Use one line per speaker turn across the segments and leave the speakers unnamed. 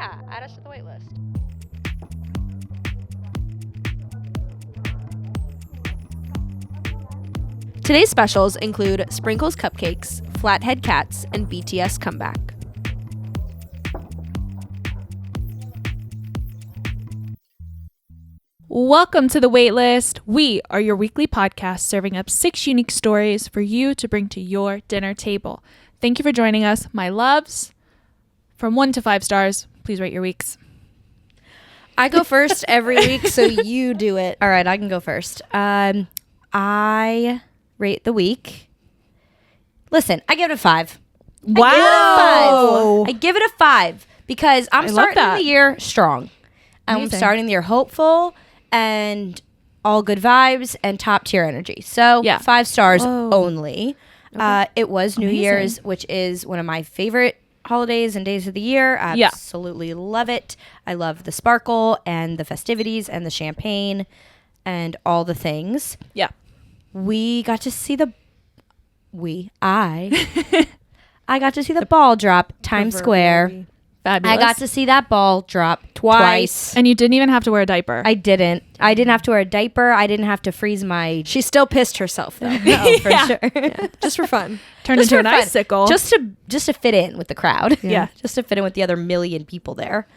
Yeah, add us to the wait list.
Today's specials include Sprinkles Cupcakes, Flathead Cats, and BTS Comeback. Welcome to the Waitlist. We are your weekly podcast serving up 6 unique stories for you to bring to your dinner table. Thank you for joining us, my loves. From 1 to 5 stars, please rate your weeks.
I go first every week, so you do it. All right, I can go first. I rate the week. Listen, I give it a 5.
Wow.
I give it a 5 because I'm starting the year strong. I'm starting the year hopeful and all good vibes and top tier energy. So 5 stars only. Okay. It was New Year's, which is one of my favorite holidays and days of the year. I absolutely love it. I love the sparkle and the festivities and the champagne and all the things.
Yeah.
We got to see I got to see the ball drop Times Square.
Fabulous.
I got to see that ball drop twice.
And you didn't even have to wear a diaper.
I didn't have to wear a diaper. I didn't have to freeze my...
She still pissed herself, though.
Oh, for sure.
Yeah. Just for fun.
Turned into an icicle.
Just to fit in with the crowd.
Yeah.
Just to fit in with the other million people there.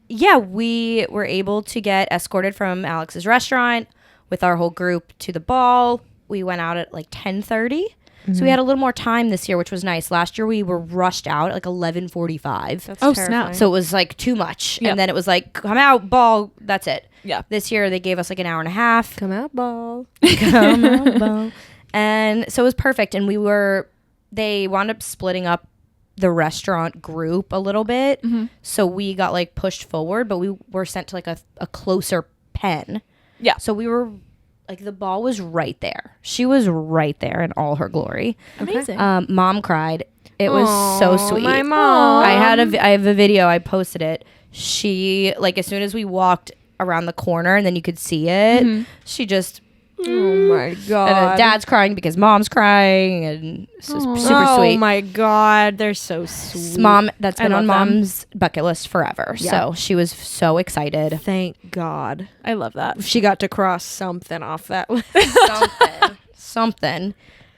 We were able to get escorted from Alex's restaurant with our whole group to the ball. We went out at like 10:30. So we had a little more time this year, which was nice. Last year we were rushed out at like 11:45.
That's
terrifying.
snap.
So it was like too much. Yep. And then it was like, come out, ball, that's it.
Yeah.
This year they gave us like an hour and a half.
Come out, ball.
Come out, ball. And so it was perfect. And they wound up splitting up the restaurant group a little bit. Mm-hmm. So we got like pushed forward, but we were sent to like a closer pen.
Yeah.
So we were... Like, the ball was right there. She was right there in all her glory.
Amazing.
Mom cried. It was so sweet.
My mom.
I have a video. I posted it. She, like, as soon as we walked around the corner and then you could see it, she just...
Oh, my God.
And Dad's crying because Mom's crying. And it's just super sweet.
Oh, my God. They're so sweet.
Mom, that's been on Mom's bucket list forever. Yeah. So she was so excited.
Thank God.
I love that.
She got to cross something off that list.
Something.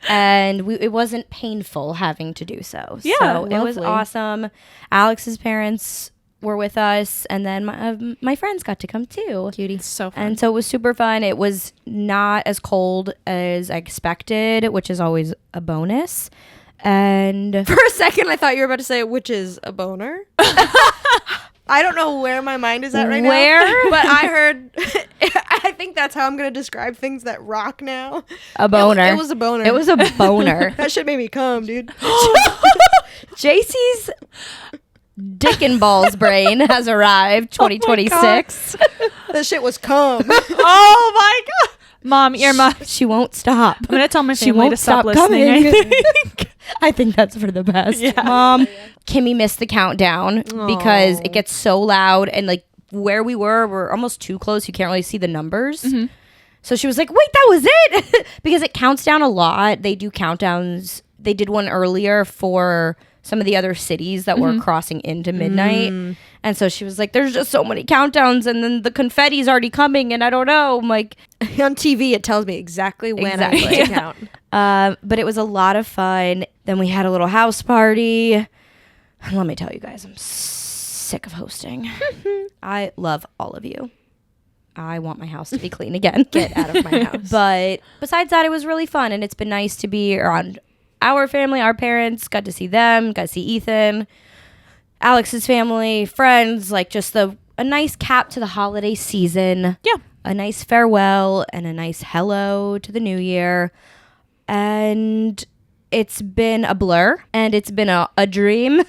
And it wasn't painful having to do so.
Yeah,
so it was
lovely.
awesome. Alex's parents were with us, and then my friends got to come too.
Cutie.
So fun.
And so it was super fun. It was not as cold as I expected, which is always a bonus. And
For a second, I thought you were about to say, which is a boner. I don't know where my mind is at right now. But I heard... I think that's how I'm going to describe things that rock now.
a boner.
It was a boner.
It was a boner.
That shit made me come, dude.
JC's Dick and Balls brain has arrived 2026.
That shit was cum.
Oh my God. Mom, earmuff.
She won't stop.
I'm going to tell my
She
family
won't
to stop
stop
listening.
coming.
I think.
I think that's for the best.
Yeah.
Mom, Kimmy missed the countdown because it gets so loud and like where we're almost too close. You can't really see the numbers. Mm-hmm. So she was like, wait, that was it? Because it counts down a lot. They do countdowns. They did one earlier for some of the other cities that were crossing into midnight. And so she was like, there's just so many countdowns and then the confetti's already coming and I don't know. I'm like...
On TV, it tells me exactly when I need to count.
But it was a lot of fun. Then we had a little house party. And let me tell you guys, I'm sick of hosting. I love all of you. I want my house to be clean again.
Get out of my house.
But besides that, it was really fun. And it's been nice to be around our family, our parents. Got to see them. Got to see Ethan. Alex's family, friends. Like just a nice cap to the holiday season.
Yeah.
A nice farewell and a nice hello to the new year. And it's been a blur and it's been a dream.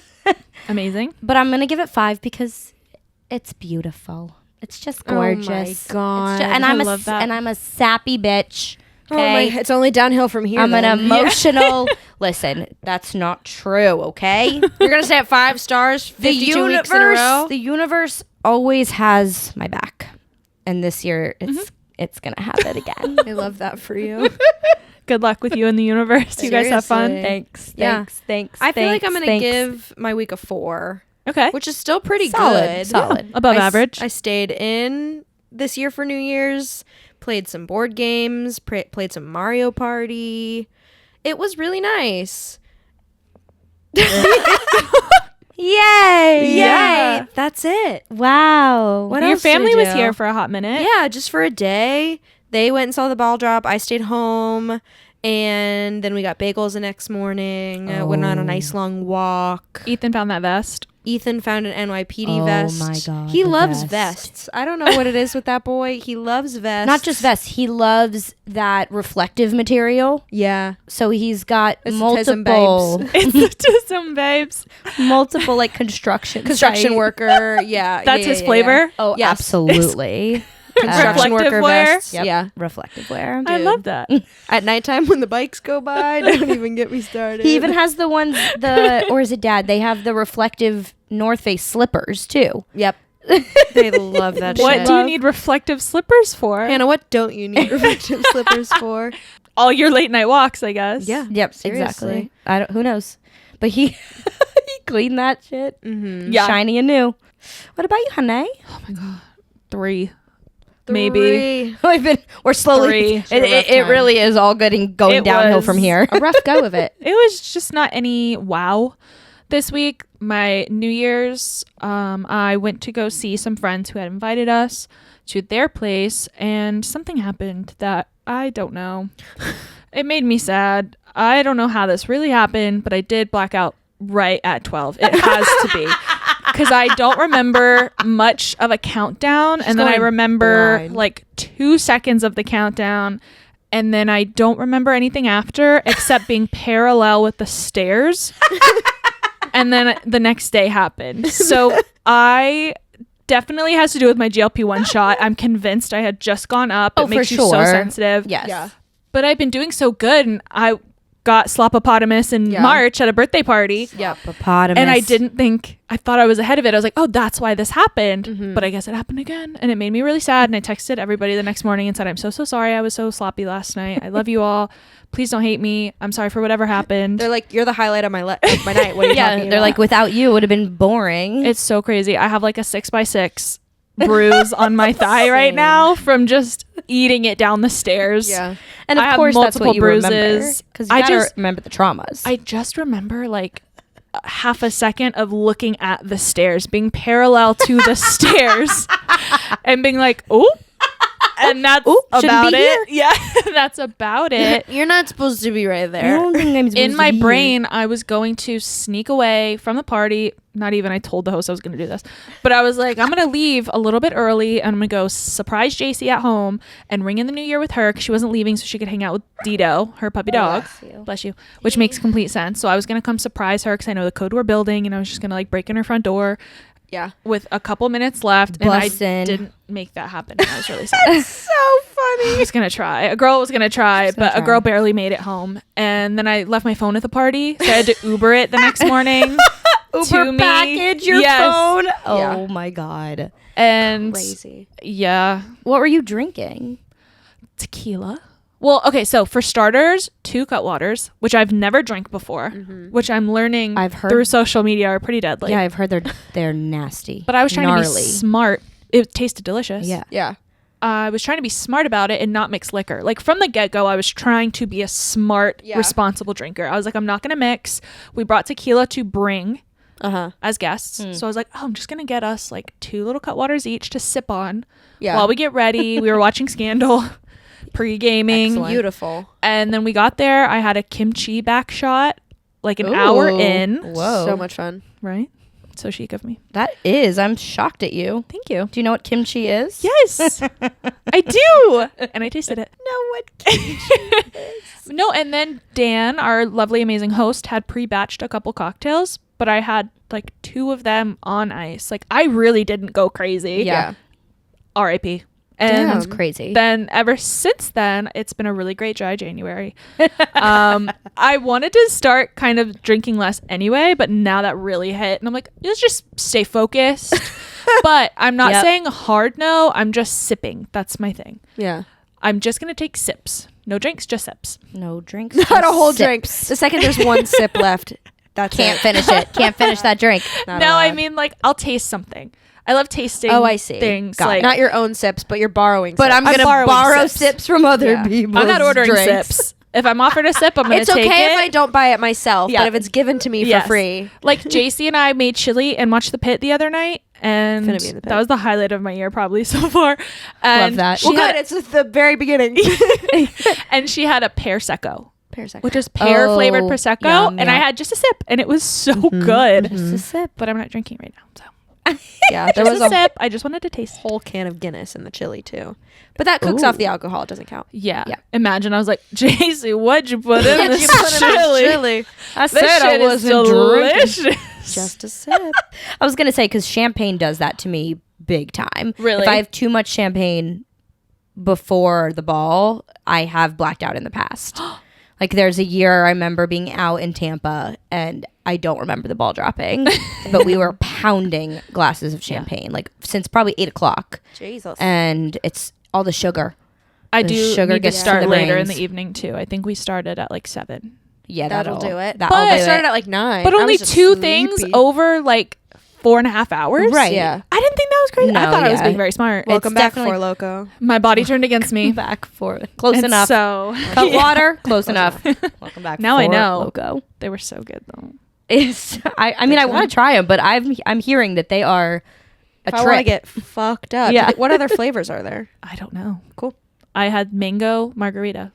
Amazing.
But I'm going to give it 5 because it's beautiful. It's just gorgeous.
Oh my God.
And
I love that.
And I'm a sappy bitch.
Oh my, it's only downhill from here.
I'm
then.
an emotional. Listen, that's not true. Okay,
You're gonna stay at 5 stars 52 weeks in a row.
The universe always has my back, and this year it's gonna happen again.
I love that for you.
Good luck with you in the universe. You guys have fun.
Seriously.
Thanks.
Yeah.
Thanks.
I feel like I'm
thanks,
gonna
thanks.
give my week a 4.
Okay.
which is still pretty
Solid.
good.
Above average.
I stayed in this year for New Year's, played some board games, played some Mario Party. It was really nice.
Yay!
Yeah.
That's it.
Wow.
What
Your
else did
family
I
was
do?
here for a hot minute.
Yeah, just for a day. They went and saw the ball drop. I stayed home. And then we got bagels the next morning. Went on a nice long walk.
Ethan found that vest.
Ethan found an NYPD
Oh
vest.
my God,
He
the
loves
vest.
vests. I don't know what it is with that boy. He loves vests.
Not just vests. He loves that reflective material.
Yeah.
So he's got
Aesthetism
multiple,
It's just some babes.
multiple like construction site.
worker. Yeah.
That's
yeah,
his
yeah,
flavor.
Oh,
Yes.
absolutely.
Construction
Reflective
worker
wear?
vests.
Yep.
Yeah.
Reflective wear.
I love that.
At nighttime when the bikes go by, don't even get me started.
He even has the ones or is it Dad? They have the reflective North Face slippers too.
Yep. They love that
What
shit.
do you need reflective slippers for?
Hannah, what don't you need reflective slippers for?
All your late night walks, I guess.
Yeah.
Yep,
Seriously.
exactly. I don't. Who knows? But he he cleaned that shit,
Yeah.
shiny and new. What about you, honey?
Oh my God. 3. Maybe.
We're slowly.
Three.
It really is all good and going
It
downhill
was
from here.
A rough go of it.
It was just not any wow this week. My New Year's, I went to go see some friends who had invited us to their place, and something happened that I don't know. It made me sad. I don't know how this really happened, but I did black out right at 12. It has to be. Because I don't remember much of a countdown, and then I
going
remember
blind.
like 2 seconds of the countdown, and then I don't remember anything after except being parallel with the stairs. And then the next day happened. So I definitely has to do with my GLP-1 shot. I'm convinced I had just gone up.
Oh,
It makes
for
you so
sure.
sensitive.
Yes.
Yeah.
But I've been doing so good, and I got slopopotamus in
Yeah.
March at a birthday party.
Yep.
Hippopotamus.
And I didn't think, I thought I was ahead of it. I was like, oh, that's why this happened.
Mm-hmm.
But I guess it happened again. And it made me really sad. And I texted everybody the next morning and said, I'm so sorry. I was so sloppy last night. I love you all. Please don't hate me. I'm sorry for whatever happened.
They're like, you're the highlight of my my night. What are you
Yeah,
talking
they're
about?
like, without you, it would have been boring.
It's so crazy. I have like a 6x6 bruise on my thigh right now from just eating it down the stairs.
Yeah.
and of
I have
course, that's what
multiple
you
bruises.
remember. Because you
I
gotta
just-
remember the traumas.
I just remember like half a second of looking at the stairs, being parallel to the stairs and being like, oh, and that's
shouldn't
about
be
it. Yeah, that's about it.
You're not supposed to be right
I
there.
don't think I'm supposed
In
to
my
be here.
brain, I was going to sneak away from the party. Not even, I told the host I was going to do this. But I was like, I'm going to leave a little bit early and I'm going to go surprise JC at home and ring in the new year with her because she wasn't leaving so she could hang out with Dido, her puppy dog. Bless you. Which makes complete sense. So I was going to come surprise her because I know the code we're building and I was just going to like break in her front door
Yeah.
with a couple minutes left.
Bust
and I
in.
didn't make that happen. I was really sad.
So
I
funny.
was gonna try. A girl was gonna try,
gonna
but a
try.
girl barely made it home. And then I left my phone at the party, so I had to Uber it the next morning.
Uber
to me.
package your
Yes.
phone. Oh
Yeah.
my God.
And
Crazy.
yeah,
What were you drinking?
tequila. Well, okay, so for starters, 2 Cutwaters, which I've never drank before, which I'm learning
I've heard-
through social media are pretty deadly.
Yeah, I've heard they're nasty.
But I was trying to
Gnarly.
be smart. It tasted delicious.
Yeah.
Yeah.
I was trying to be smart about it and not mix liquor. Like from the get-go, I was trying to be a smart,
Yeah.
responsible drinker. I was like, I'm not going to mix. We brought tequila to bring
Uh-huh.
as guests. So I was like, oh, I'm just going to get us like 2 little Cutwaters each to sip on
Yeah.
while we get ready. We were watching Scandal, pre-gaming.
Excellent.
Beautiful.
And then we got there. I had a kimchi back shot like an hour
Ooh.
in.
Whoa.
So much fun.
Right? So chic of me.
That is. I'm shocked at you.
Thank you.
Do you know what kimchi is?
Yes, I do. And I tasted it.
No, what?
No, and then Dan, our lovely, amazing host, had pre-batched a couple cocktails, but I had like 2 of them on ice. Like I really didn't go crazy.
Yeah.
R.I.P. And
That's crazy.
then ever since then, it's been a really great dry January. I wanted to start kind of drinking less anyway, but now that really hit, and I'm like, let's just stay focused. But I'm not
Yep.
saying hard no. I'm just sipping. That's my thing.
Yeah.
I'm just gonna take sips. No drinks, just sips.
No drinks.
Not a whole
just
drink.
sips.
The second there's one sip left, That's
Can't
it.
finish it. Can't finish that drink.
Not
No, I
allowed.
mean like I'll taste something. I love tasting.
Oh, I see.
Things
Got it.
like
Not your own sips, but you're borrowing.
But
sips.
I'm gonna
borrowing
borrow sips from other
Yeah.
people.
I'm not ordering sips. If I'm offered a sip, I'm gonna
It's
take
okay
it.
if I don't buy it myself,
Yeah.
but if it's given to me
Yes.
for free.
Like JC and I made chili and watched The Pit the other night, and
Finna be in The Pit.
that was the highlight of my year probably so far. And
that.
She
Well,
had,
good. It's at the very beginning.
and she had a pear secco,
Parasect.
which is pear flavored
Oh,
prosecco,
yum,
and I
yum.
had just a sip, and it was so good.
Just a sip.
But I'm not drinking right now, so
Yeah, there
just
was
a
a
sip. I just wanted to taste.
whole can of Guinness in the chili too, but that cooks
Ooh.
off the alcohol. It doesn't count.
Yeah.
Yeah.
Imagine I was like, JC, what'd you put in this
You put it in
chili?
I
This shit is delicious.
Just a sip.
I was gonna say because champagne does that to me big time.
Really?
If I have too much champagne before the ball, I have blacked out in the past. Like there's a year I remember being out in Tampa and I don't remember the ball dropping, but we were pounding glasses of champagne like since probably 8 o'clock,
Jesus.
and it's all the sugar.
I
The
do
sugar
need to
gets to
start
the
later in
brains.
the evening too. I think we started at like 7.
Yeah,
That'll do it.
That'll
But
do
I started
it.
at like 9.
But
I
only
was just
2 things
sleepy.
over like 4.5 hours.
Right.
Yeah.
I didn't think that was crazy. I
No,
thought I was
yeah.
being very smart.
Welcome
It's
back,
definitely-
for Loco.
My body turned against me.
Back for close
And
enough.
So
Cut
Yeah.
water, close enough. Welcome back.
Now I
for
know.
Loco.
They were so good though.
Is I mean I want to try them, but I'm hearing that they are a
If I want to
trick.
get fucked up,
Yeah.
what other flavors are there?
I don't know.
Cool.
I had mango margarita.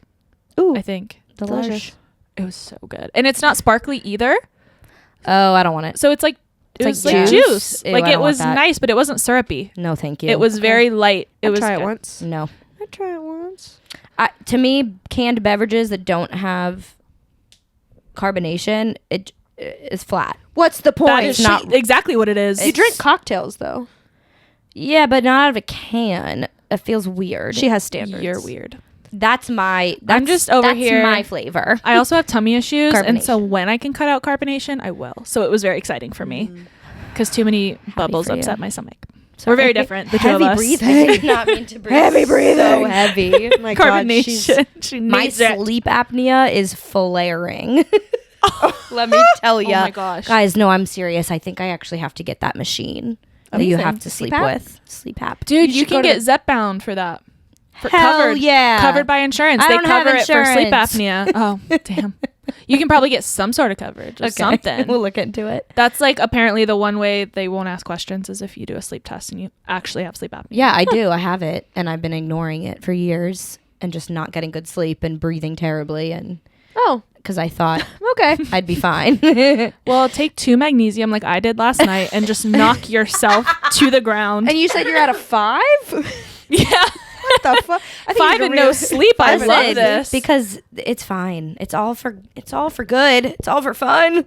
Ooh,
I think
delicious.
it was so good, and it's not sparkly either.
Oh, I don't want it.
So it's like it
It's
was
like
like
juice.
juice.
Ew,
Like
I
it
don't want
was
that.
nice, but it wasn't syrupy.
No, thank you.
It was very light. It
I'd
was
try it
good.
once.
no.
I'd try it once.
To me, canned beverages that don't have carbonation, it is flat.
What's the point?
That is not exactly what it is.
You drink cocktails though.
Yeah, but not out of a can. It feels weird.
She has standards.
You're weird.
That's my.
I'm just over
that's
here-
my flavor.
I also have tummy issues, and so
Carbonation.
when I can cut out carbonation, I will. So it was very exciting for me because too many bubbles
for you.
upset my stomach. We're very different, the two of
Heavy
us.
breathing. I did not mean to breathe.
Heavy breathing.
So heavy.
Oh my God, she's
Carbonation. She
My
needs it.
sleep apnea is flaring. Let me tell you.
Oh my gosh.
Guys, no, I'm serious. I think I actually have to get that machine that you
Amazing.
have to sleep
CPAP?
with. Sleep app.
Dude, you
should go
can
to
get Zep bound for that. For
Hell
covered,
yeah.
covered by insurance.
I
They
don't have
cover it for sleep
insurance.
apnea. Oh, damn. You can probably get some sort of coverage or something.
We'll look into it.
That's like apparently the one way they won't ask questions is if you do a sleep test and you actually have sleep apnea.
Yeah, I do. I have it, and I've been ignoring it for years and just not getting good sleep and breathing terribly, and
Oh,
because I thought
okay.
I'd be fine.
Well, take 2 magnesium like I did last night and just knock yourself to the ground.
And you said you're at a 5?
Yeah.
What the fuck? I think
5
you
and
could
no
really-
sleep. I
Listen,
love this.
because it's fine. It's all for good. It's all for fun.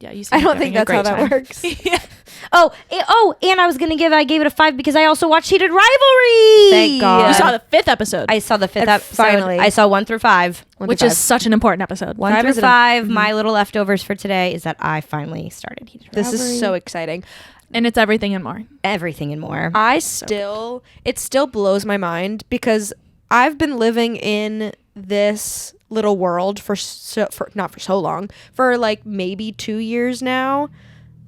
Yeah, you seem
I don't
having
think
a
that's how
great
that
time.
works.
Oh, and I was gonna I gave it a 5 because I also watched Heated Rivalry.
Thank God.
You saw the 5th episode,
I saw the 5th
And
episode.
finally.
I saw 1 through 5.
which is such an important episode.
1
5
through
is an-
5. My little leftovers for today is that I finally started Heated
This
Rivalry.
is so exciting.
And it's everything and more.
Everything and more.
It still blows my mind because I've been living in this little world for not for so long, for like maybe 2 years now.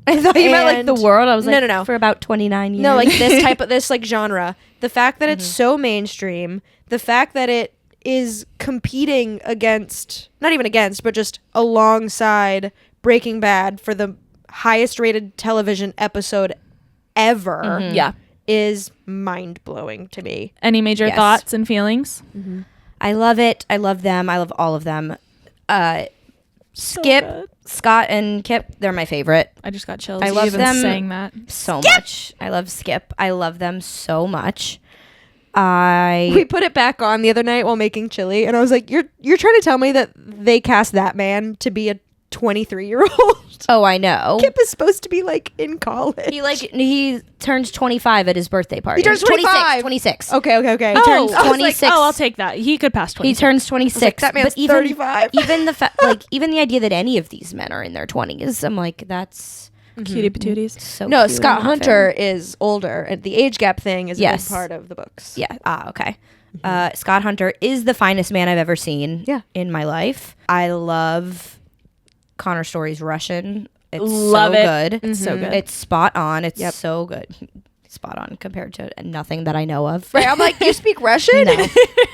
I thought you meant like
And-
the world. I was like,
No.
for about 29 years.
No, like this type of this like genre. The fact that it's so mainstream, the fact that it is competing against, not even against, but just alongside Breaking Bad for the highest rated television episode ever
Yeah.
is mind blowing to me.
Any major
Yes.
thoughts and feelings?
I love it. I love them. I love all of them. Skip,
good.
Scott, and Kip, they're my favorite.
I just got chills.
I
You
love
even
them.
saying that.
So much. I love Skip. I love them so much. I
We put it back on the other night while making chili, and I was like, "You're trying to tell me that they cast that man to be a 23-year-old?
I know.
Kip is supposed to be like in college.
He turns 25 at his birthday party.
He turns 25.
26.
Okay.
He
Oh,
turns
I was like,
26.
I'll take that. He could pass 20.
He turns 26.
that man's
but even
35.
even even the idea that any of these men are in their 20s, I'm like, that's
Cutie patooties.
so
No,
cute.
Scott
I'm not
Hunter is older, and the age gap thing is a
Yes.
big part of the books.
Yeah. Okay. Scott Hunter is the finest man I've ever seen
Yeah.
in my life. I love Connor Story's Russian. It's
Love
so
it.
good.
It's so good.
It's spot on. It's
Yep.
so good. Spot on compared to nothing that I know of.
Right, I'm like, you speak Russian?
No.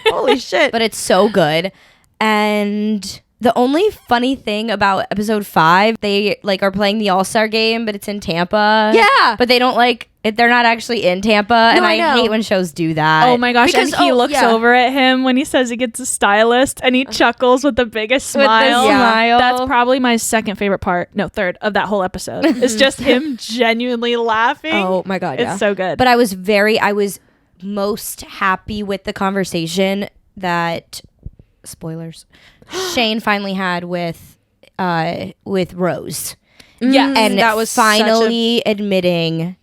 Holy shit.
But it's so good. And the only funny thing about episode 5, they like are playing the All-Star game, but it's in Tampa.
Yeah.
But they don't they're not actually in Tampa. And
I know.
hate when shows do that.
Oh my gosh.
Because-
and he looks
yeah.
over at him when he says he gets a stylist and he chuckles with the biggest
With the
smile.
smile.
That's probably my second favorite part. No, third of that whole episode. It's just him genuinely laughing.
Oh my God,
It's
yeah.
so good.
But I was most happy with the conversation that, spoilers, Shane finally had with Rose.
yeah.
And
that was
finally admitting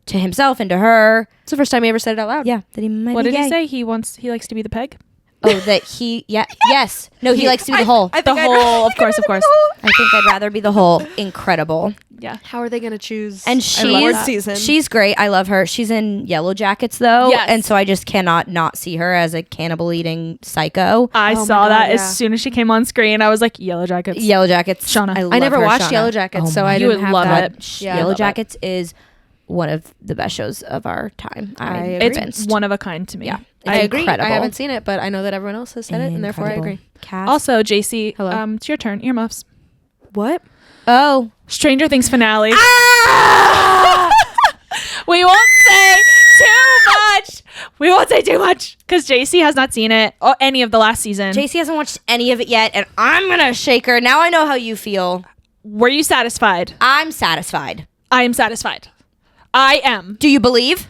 to himself and to her,
It's the first time he ever said it out loud.
that he might
What
be
did he
gay.
say? He likes to be the peg?
Oh, that yes. No, he likes to be the whole.
The whole, of course.
I think I'd rather be the whole. Incredible.
Yeah.
How are they going to choose
And
award
that.
season?
she's great. I love her. She's in Yellow Jackets though.
Yes.
And so I just cannot not see her as a cannibal eating psycho.
I
Oh my
saw
God,
that
yeah.
as soon as she came on screen. I was like, Yellow Jackets.
Yellow Jackets.
Shauna.
love
I never
her,
watched
Shauna.
Yellow Jackets, so
my
I
You
didn't
would
have
love
that.
it.
Yeah.
Yellow
love it.
Jackets is one of the best shows of our time.
I
I'm
agree.
It's
convinced.
one of a kind to me.
Yeah.
I
It's
agree.
incredible.
I haven't seen it, but I know that everyone else has said it, and therefore I
Incredible.
agree.
Cast.
Also, JC,
Hello.
it's your turn. Earmuffs.
What?
Oh.
Stranger Things finale.
Ah!
We won't say too much. We won't say too much because JC has not seen it or any of the last season.
JC hasn't watched any of it yet, and I'm gonna shake her. Now I know how you feel.
Were you satisfied?
I'm satisfied.
I am satisfied. I am.
Do you believe?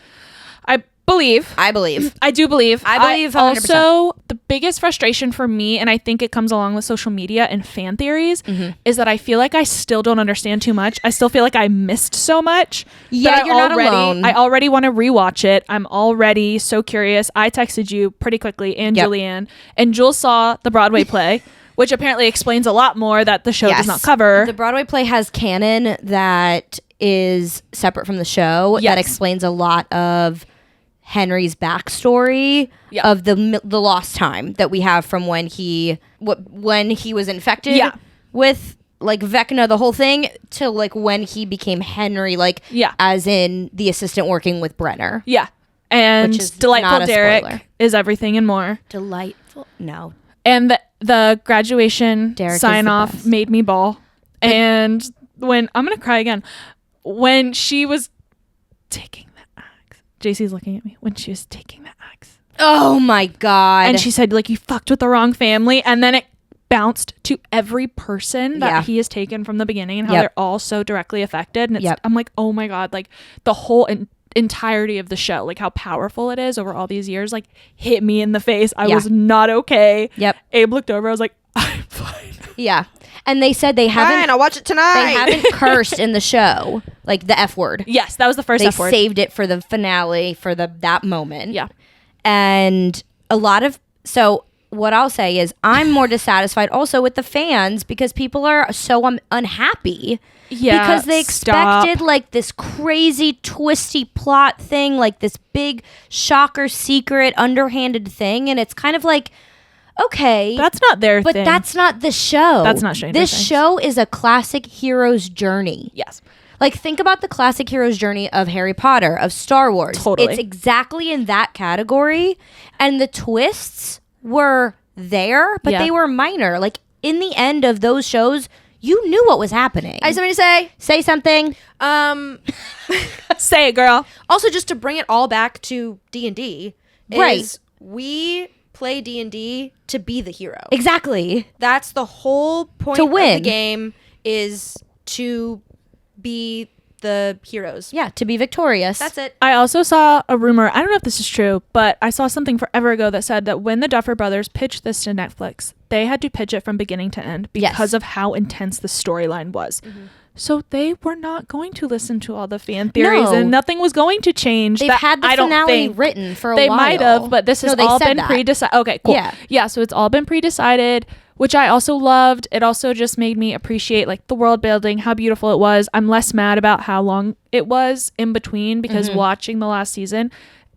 I believe.
I believe.
I do believe.
I believe 100%.
Also, the biggest frustration for me, and I think it comes along with social media and fan theories, is that I feel like I still don't understand too much. I still feel like I missed so much.
Yeah,
that
you're not alone.
I already want to rewatch it. I'm already so curious. I texted you pretty quickly and
Yep.
Julianne, and Jules saw the Broadway play, which apparently explains a lot more that the show does not cover.
The Broadway play has canon that is separate from the show
Yes.
that explains a lot of Henry's backstory
Yeah.
of the lost time that we have from when he was infected
Yeah.
with like Vecna, the whole thing, to like when he became Henry, like
Yeah.
as in the assistant working with Brenner.
Yeah. And
Which is
Delightful
not a
Derek
spoiler.
is everything and more.
Delightful. No.
And the graduation
Derek is
sign
the
off
best.
made me bawl. And when I'm gonna cry again, when she was taking the axe, JC's looking at me. When she was taking the axe,
Oh my God.
and she said like you fucked with the wrong family, and then it bounced to every person that
Yeah.
he has taken from the beginning and how
Yep.
they're all so directly affected. And it's,
Yep.
I'm like, oh my God, like the whole entirety of the show, like how powerful it is over all these years, like hit me in the face. I
Yeah.
was not okay.
Yep.
Abe looked over. I was like, I'm fine.
Yeah. And they said they
Fine,
haven't
I'll watch it tonight.
they haven't cursed in the show, like the F word.
Yes, that was the first
They
F word.
saved it for the finale for that moment.
Yeah.
And a lot of what I'll say is I'm more dissatisfied also with the fans because people are so unhappy.
Yeah,
Because they
stop.
expected like this crazy twisty plot thing, like this big shocker secret underhanded thing, and it's kind of like, okay,
That's not their
but
thing.
that's not the show.
That's not Stranger
This
Things.
show is a classic hero's journey.
yes.
Like, think about the classic hero's journey of Harry Potter, of Star Wars.
Totally.
It's exactly in that category. And the twists were there, but
Yeah.
they were minor. Like, in the end of those shows, you knew what was happening.
I have something to say.
Say something.
Say it, girl.
Also, just to bring it all back to D&D,
Right.
is we play D&D to be the hero.
Exactly.
That's the whole point
To
of the
win.
game, is to be the heroes.
Yeah, to be victorious.
That's it.
I also saw a rumor. I don't know if this is true, but I saw something forever ago that said that when the Duffer Brothers pitched this to Netflix, they had to pitch it from beginning to end because
Yes.
of how intense the storyline was. So they were not going to listen to all the fan theories,
No.
and nothing was going to change.
They've
That-
had the
I don't
finale
think.
written for a
They
while.
might have, but this has
No, they
all
said
been
that.
pre-decided. Okay, cool.
Yeah.
Yeah, so it's all been pre-decided, which I also loved. It also just made me appreciate like the world building, how beautiful it was. I'm less mad about how long it was in between because
Mm-hmm.
watching the last season,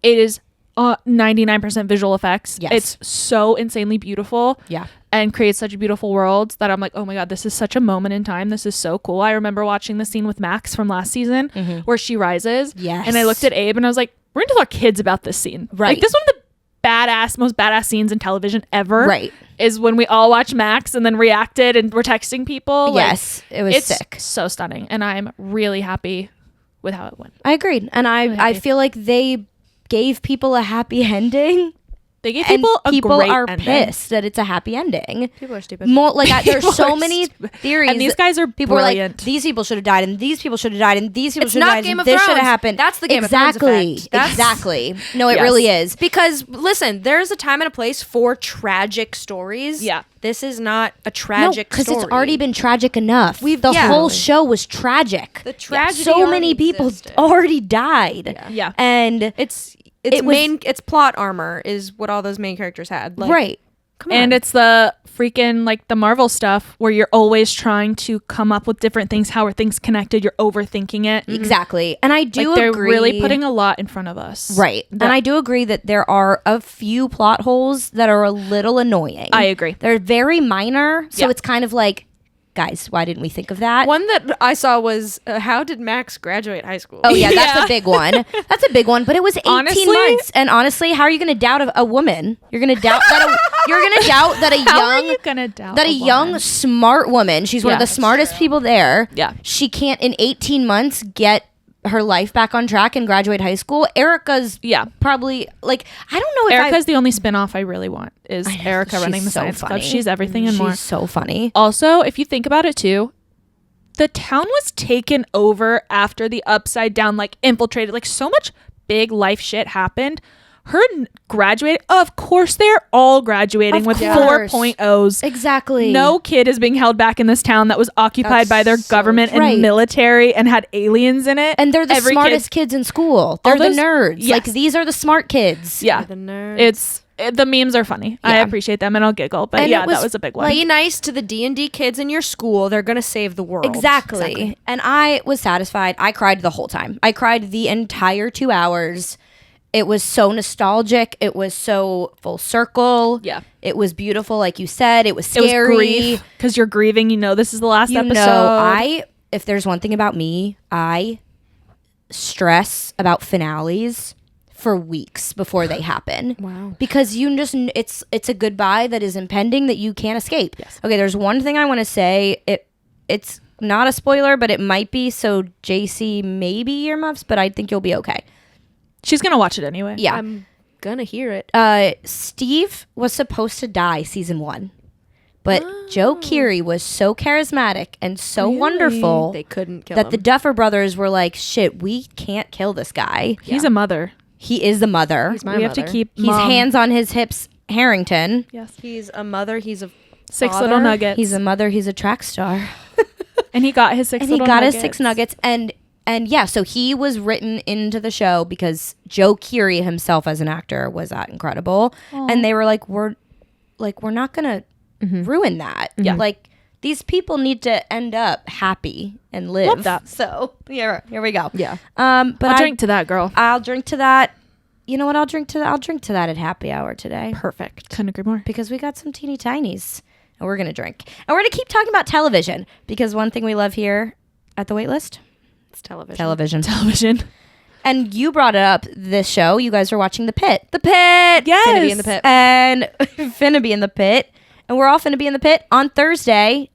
it is 99% visual effects.
Yes.
It's so insanely beautiful.
Yeah.
And creates such beautiful worlds that I'm like, oh my God, this is such a moment in time. This is so cool. I remember watching the scene with Max from last season where she rises.
Yes.
And I looked at Abe and I was like, we're going to tell our kids about this scene.
Right.
Like, this is one of the most badass scenes in television ever.
Right.
Is when we all watch Max and then reacted and we're texting people.
Yes. It was
it's
sick.
So stunning. And I'm really happy with how it went.
I agreed. And I feel like they gave people a happy ending.
They gave people a
people
great
are
ending.
pissed that it's a happy ending.
People are stupid.
More like there's
People
so
are
many
stupid.
theories.
And these guys are
people
brilliant.
Were like, these people should have died, and these people should have died, and these people
It's
should have
not
died.
Game
and
of
this should
Thrones.
have happened.
That's the Game of Thrones effect.
Exactly. No, it
Yes.
really is.
Because listen, there's a time and a place for tragic stories.
Yeah.
This is not a tragic
because
story.
it's already been tragic enough. The
yeah.
whole show was tragic.
The tragedy
So
already
many people
existed.
already died.
Yeah.
And
It's
was-
it's plot armor is what all those main characters had. Like,
right.
Come on.
And it's the freaking like the Marvel stuff where you're always trying to come up with different things. How are things connected? You're overthinking it.
Exactly. And I do
Like they're
agree.
really putting a lot in front of us.
Right. And I do agree that there are a few plot holes that are a little annoying.
I agree.
They're very minor. So
Yeah.
it's kind of like, guys, why didn't we think of that?
one that I saw was how did Max graduate high school?
Oh, yeah, that's
Yeah.
a big one. That's a big one. But it was 18
Honestly-
months. And honestly, how are you going to doubt a woman? You're going to doubt that you're going to doubt that a
How are
young
you gonna doubt
that a young
woman?
smart woman, she's one of
Yeah.
the smartest people there.
Yeah.
She can't in 18 months get her life back on track and graduate high school. Erica's probably like, I don't know if
Erica's the only spin-off I really want is Erica running the
so
science club.
funny.
She's everything and more.
She's so funny.
Also, if you think about it too, the town was taken over after the Upside Down like infiltrated. Like so much big life shit happened. Her graduated. Of course, they're all graduating
Of
with
course.
4.0s.
Exactly.
No kid is being held back in this town that was occupied by their government and
Right.
military and had aliens in it.
And they're the
Every
smartest kids in school. They're
All
the
those-
nerds.
Yes.
Like these are the smart kids.
Yeah,
The nerds.
the memes are funny. I
Yeah.
appreciate them and I'll giggle. But
And
yeah,
it was
that was a big one.
Be nice to the D&D kids in your school. They're gonna save the world.
Exactly. And I was satisfied. I cried the whole time. I cried the entire 2 hours. It was so nostalgic. It was so full circle.
Yeah.
It was beautiful, like you said. It was
It was
scary.
grief because you're grieving. You know this is the last
You
episode.
know, if there's one thing about me, I stress about finales for weeks before they happen.
Wow.
Because you just it's a goodbye that is impending that you can't escape.
Yes.
Okay, there's one thing I want to say. It's not a spoiler, but it might be. So JC, maybe earmuffs, but I think you'll be okay.
She's gonna watch it anyway.
Yeah.
I'm gonna hear it.
Steve was supposed to die season 1. But Joe Keery was so charismatic and so wonderful
They couldn't kill
that
him.
the Duffer Brothers were like, shit, we can't kill this guy.
He's a mother.
He is the mother.
He's my
We have to
mother.
keep.
He's
Mom.
hands on his hips, Harrington.
Yes.
He's a mother. He's a
6
father.
little nuggets.
He's a mother. He's a track star.
and he got his 6
And he
little
got
nuggets.
his 6 nuggets. And yeah, so he was written into the show because Joe Keery himself as an actor was that incredible. And they were like, we're not gonna ruin that.
Yeah.
Like these people need to end up happy and live.
Love that.
So yeah, here we go.
Yeah.
But
I'll drink to that, girl.
I'll drink to that. You know what? I'll drink to that. I'll drink to that at happy hour today.
Perfect.
Couldn't agree more.
Because we got some teeny tinies and we're going to drink. And we're going to keep talking about television because one thing we love here at the Waitlist,
It's television.
Television.
And you brought it up this show. You guys are watching The Pit.
The pit.
Yes.
Gonna be in the pit.
And finna be in the pit. And we're all finna be in the pit on Thursday.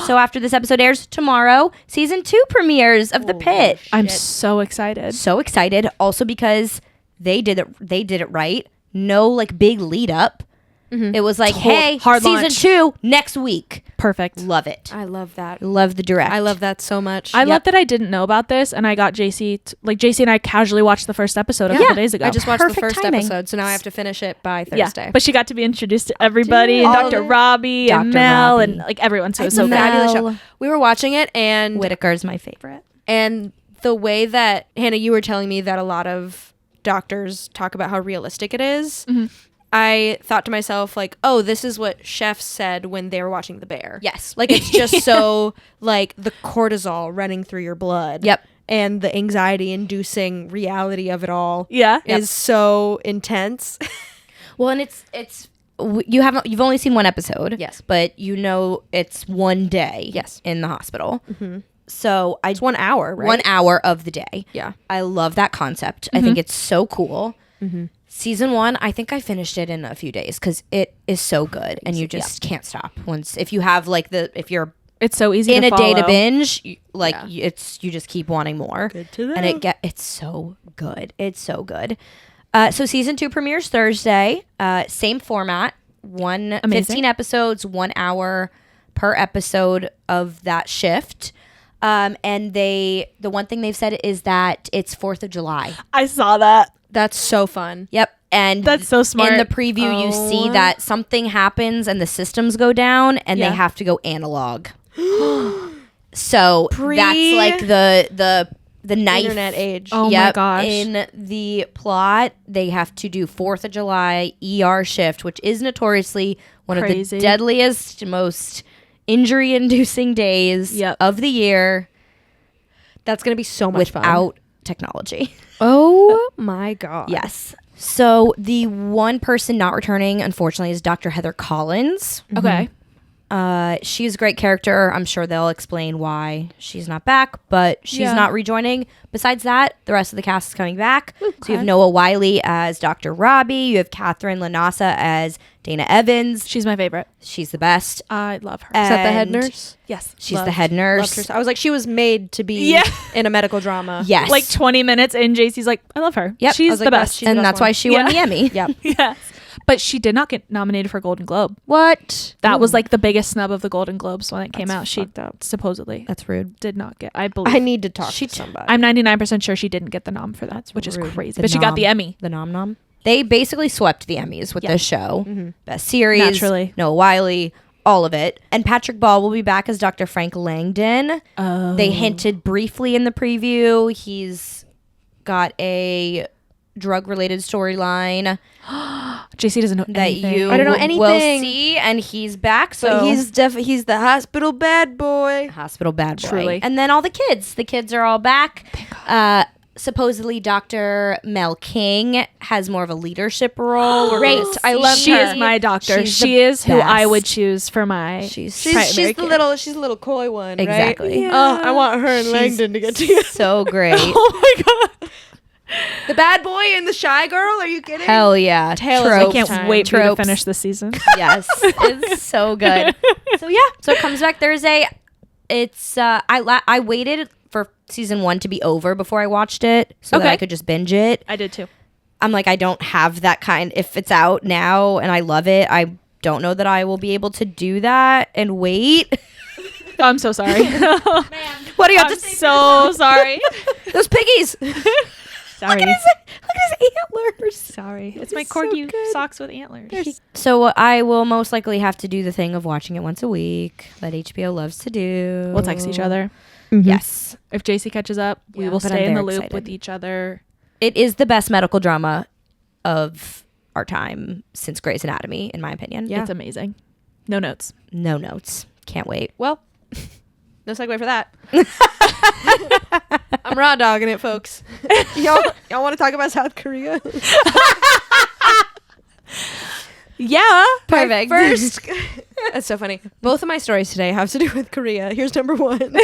So after this episode airs tomorrow, season 2 premieres of The Pit.
I'm so excited.
So excited. Also because they did it right. No like big lead up. It was like, hey,
hard
season
launch.
2 next week.
Perfect.
Love it.
I love that.
Love the direct.
I love that so much.
I love that I didn't know about this, and I got JC. JC and I casually watched the first episode a couple days ago.
I just watched the
Perfect
first
timing.
episode, so now I have to finish it by
yeah,
Thursday.
but she got to be introduced to everybody, and
All
Dr.
the-
Robbie and
Dr.
Mel
Robbie.
and like everyone. So it was
It's
so
a
good.
fabulous
Mel.
show. We were watching it, and
Whitaker's my favorite.
the way that Hannah, you were telling me that a lot of doctors talk about how realistic it is. I thought to myself, like, oh, this is what chefs said when they were watching The Bear.
Yes.
Like, it's just so, like, the cortisol running through your blood.
Yep.
and the anxiety-inducing reality of it all
Yeah.
is so intense.
Well, and you've only seen one episode.
Yes.
But it's one day.
Yes.
In the hospital. So
It's 1 hour, right?
1 hour of the day.
Yeah.
I love that concept. I think it's so cool. Season 1, I think I finished it in a few days because it is so good and you just can't stop. If you have if you're
It's so easy
in
to
a day to
follow.
binge, you just keep wanting more.
Good to know.
And it's so good. It's so good. So season 2 premieres Thursday. Same format.
Amazing.
15 episodes, 1 hour per episode of that shift. And the one thing they've said is that it's 4th of July.
I saw that.
That's so fun.
Yep. And
That's so smart.
in the preview, you see that something happens and the systems go down and
Yeah.
they have to go analog. So
Pre-
that's like the knife.
Internet age.
Oh my gosh.
In the plot, they have to do 4th of July ER shift, which is notoriously one
Crazy.
of the deadliest, most injury-inducing days
Yep.
of the year
That's going to be so much fun.
without technology.
Oh my God.
Yes. So the one person not returning, unfortunately, is Dr. Heather Collins.
Okay.
She's a great character. I'm sure they'll explain why she's not back, but she's
Yeah.
not rejoining. Besides that, the rest of the cast is coming back. So you
Okay.
have Noah Wiley as Dr. Robbie. You have Catherine Lanasa as Dana Evans.
She's my favorite.
She's the best.
I love her.
Is that the head
And
nurse?
Yes.
She's the
Love.
head nurse.
Loved her. I was like, she was made to be
Yeah.
in a medical drama.
Yes.
Like 20 minutes in, JC's like, I love her.
Yep. I
She's
was
the
like,
best.
she's the
and
best
that's
one.
why she won the
Yeah.
Emmy.
Yep.
Yes. But she did not get nominated for Golden Globe.
What?
That was like the biggest snub of the Golden Globes when it came
That's
out. She
fucked up.
supposedly
That's rude.
did not get. I believe.
I need to talk
She
to somebody.
I'm 99% sure she didn't get the nom for that, which is
rude.
crazy.
The
But she got
nom.
the Emmy.
The nom nom. They basically swept the Emmys with
Yeah.
this show.
Mhm.
Best series.
Naturally.
Noah Wiley. All of it. And Patrick Ball will be back as Dr. Frank Langdon.
Oh.
They hinted briefly in the preview. He's got a drug-related storyline
JC doesn't know
that
anything.
you
I don't know
will
anything.
see, and he's back. So
But he's the hospital bad boy.
hospital bad boy.
Truly.
And then all the kids are all back. Supposedly Dr. Mel King has more of a leadership role.
Great. I love
She
her.
is my doctor.
She's
She
the
is who I would
best.
choose for my.
She's
primary care.
she's the little coy one, right?
Exactly.
Yeah.
Oh, I want her and
She's
Langdon to get together.
so great.
Oh my god!
The bad boy and the shy girl? Are you kidding?
Hell yeah.
Tail is
I
Tropes.
can't
time.
wait for you to
Tropes.
finish this season.
Yes. It's so good. So yeah. So it comes back Thursday. It's I waited for season 1 to be over before I watched it so that
Okay.
I could just binge it.
I did too.
I'm like, I don't have that kind. If it's out now and I love it, I don't know that I will be able to do that and wait.
Oh, I'm so sorry.
What do you have
I'm
to say?
so sorry.
Those piggies.
Sorry.
Look at his antlers.
Sorry. It's my
He's so
corgi
good.
socks with antlers.
So I will most likely have to do the thing of watching it once a week that HBO loves to do.
We'll text each other.
Yes.
If JC catches up, we
Yeah,
will
but
stay
I'm
in the
very
loop
excited.
with each other.
It is the best medical drama of our time since Grey's Anatomy, in my opinion.
Yeah.
It's amazing. No notes.
No notes. Can't wait.
Well, no segue for that. I'm raw dogging it, folks. y'all want to talk about South Korea?
Yeah.
Perfect.
My first, that's so funny. Both of my stories today have to do with Korea. Here's number 1.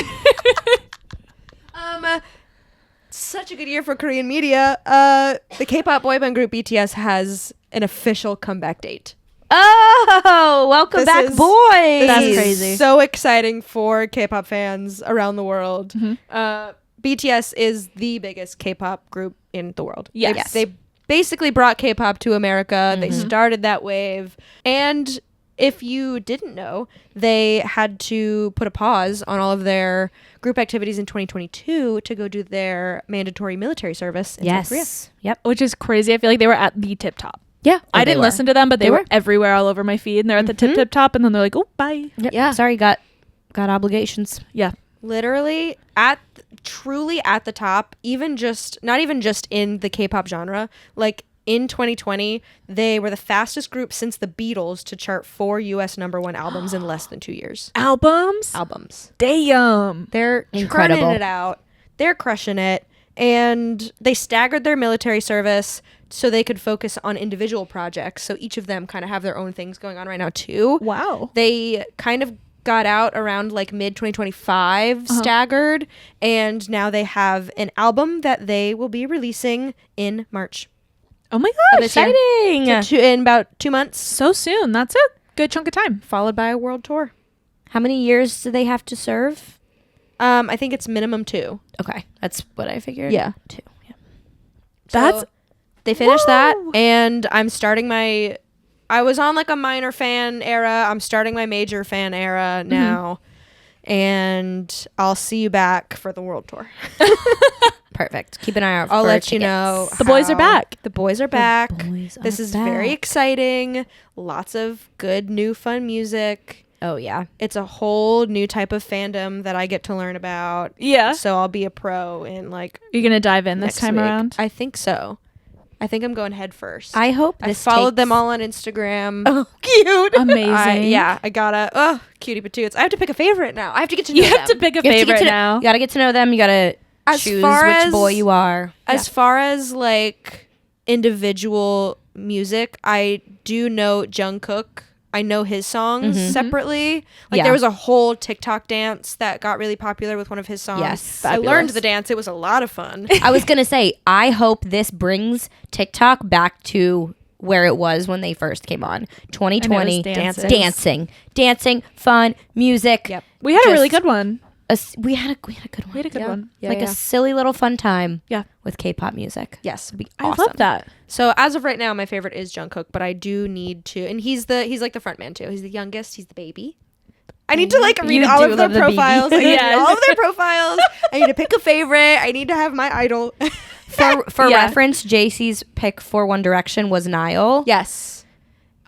Such a good year for Korean media. The K-pop boy band group BTS has an official comeback date.
Oh, welcome
This
back,
is-
boys.
That's
This is
crazy.
So exciting for K-pop fans around the world.
Mhm.
BTS is the biggest K-pop group in the world.
Yes.
They basically brought K-pop to America. They started that wave. And if you didn't know, they had to put a pause on all of their group activities in 2022 to go do their mandatory military service in South Korea.
Yes. Yep.
Which is crazy. I feel like they were at the tip top.
Yeah.
I didn't listen to them, but they
They
were
were.
everywhere all over my feed. And they're at the tip top, and then they're like, "Oh, bye."
Yeah. Sorry, got obligations.
Yeah,
Literally truly at the top, not even just in the K-pop genre, like in 2020, they were the fastest group since the Beatles to chart 4 US #1 albums in less than 2 years.
albums.
Albums.
Damn.
They're
Incredible.
churning it out. They're crushing it. And they staggered their military service so they could focus on individual projects. So each of them kind of have their own things going on right now too.
Wow.
They kind of got out around like mid 2025 staggered, and now they have an album that they will be releasing in March.
Oh my
of
gosh.
this year.
Exciting.
In about 2 months,
So soon. That's a good chunk of time.
followed by a world tour.
How many years do they have to serve?
I think it's minimum 2.
Okay, that's what I figured.
Yeah.
2. Yeah.
That's
So they finished that,
Whoa.
and I'm starting my. I was on like a minor fan era. I'm starting my major fan era now, and I'll see you back for the world tour.
Perfect. Keep an eye out.
I'll
for
let you
tickets.
know.
The boys are
how-
back.
The boys are back.
boys
This
are
is very
back.
exciting. Lots of good, new, fun music.
Oh yeah.
It's a whole new type of fandom that I get to learn about.
Yeah.
So I'll be a pro in like
You're going to dive in this
next
time
week.
around?
I think so. I think I'm going head first.
I hope
I
this
followed them
takes-
all on Instagram.
Oh, cute.
Amazing.
I gotta. Cutie patoots. I have to pick a favorite now. I have to get to know
You have to
them.
pick a
You have to get
favorite
to know-
now.
You gotta get to know them. You gotta
As
choose
far
which
as-
boy you are.
As far as like individual music, I do know Jungkook. I know his songs separately. Like
Yeah.
there was a whole TikTok dance that got really popular with one of his songs.
Yes.
I
Fabulous.
learned the dance. It was a lot of fun.
I was gonna say, I hope this brings TikTok back to where it was when they first came on. 2020,
And it was
dances.
dancing, fun, music.
Yep.
We had a really
Just-
good one.
We had a good one.
We had a good
Yeah.
one.
Yeah,
like
yeah.
a silly little fun time.
Yeah.
With K-pop music.
Yes.
It'd be
I
awesome.
love that.
So as of right now, my favorite is Jungkook, but I do need to, and he's like the front man too. He's the youngest. He's the baby. I need to like read
You
all
do
of their
love the baby.
profiles. I need to read
Yes.
all of their profiles. I need to pick a favorite. I need to have my idol.
For
Yeah.
reference, JC's pick for One Direction was Niall.
Yes.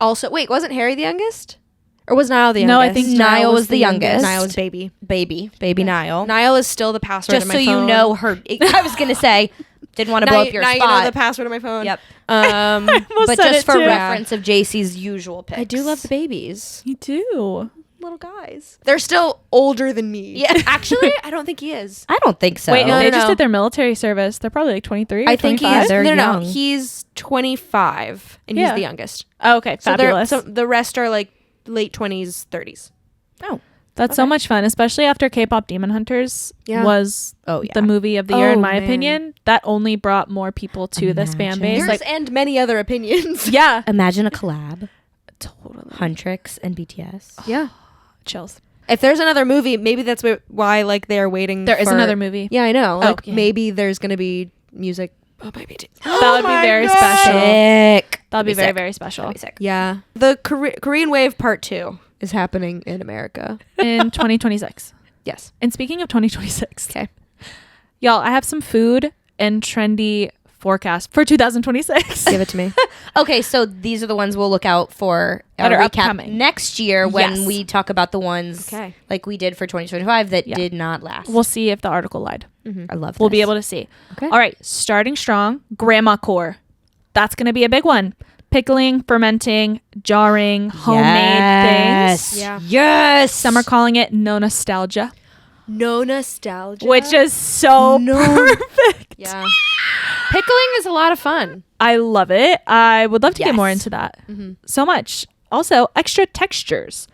Also, wait, wasn't Harry the youngest? Or was Niall the youngest?
No, I think
Niall was the youngest.
Niall was baby.
Baby Niall.
Niall is still the password
Just
of
so
my phone.
you know her. I was gonna say, didn't want to blow up your
now
spot.
you know the password of my phone.
Yep.
Um,
But
said
just
it
for
too.
reference of JC's usual picks.
I do love the babies.
You do.
Little guys. They're still older than me.
Yeah.
Actually, I don't think he is.
I don't think so.
Wait, no,
No,
they
no,
just
no.
did their military service. They're probably like 23 or
I think
25.
he is.
They're
No,
young.
he's 25 and
Yeah.
he's the youngest.
Oh, okay,
So
fabulous.
the rest are like late 20s, 30s.
Oh.
That's so much fun, especially after K-pop Demon Hunters
Yeah.
was
Oh, yeah.
the movie of the year, in
Oh,
my
man.
opinion. That only brought more people to this fan
Imagine.
base.
Yours
Like,
and many other opinions.
yeah,
Imagine a collab.
totally.
Huntrix and BTS.
Yeah.
Chills.
If there's another movie, maybe that's why like they're waiting.
There is
for-
another movie.
Yeah, I know. Like
yeah.
maybe there's gonna be music. Oh, maybe.
That would be very special.
Sick.
That would be
Be
very,
sick.
very special.
That'd be sick.
Yeah. The Korean Wave Part 2 is happening in America.
In 2026.
Yes.
And speaking of 2026,
Okay.
y'all, I have some food and trendy forecast for 2026.
Give it to me.
Okay, so these are the ones we'll look out for
That
our
are
recap
upcoming.
next year when
Yes.
we talk about the ones
Okay.
like we did for 2025 that
Yeah.
did not last.
We'll see if the article lied.
I love
We'll be
this.
able to see.
Okay.
All right, starting strong, grandma core. That's going to be a big one. Pickling, fermenting, jarring, homemade things.
Yeah.
Yes.
Some are calling it no nostalgia,
No nostalgia.
which is so perfect.
Yeah. Pickling is a lot of fun.
I love it. I would love to get more
Yes.
into that. So much. Also, extra textures.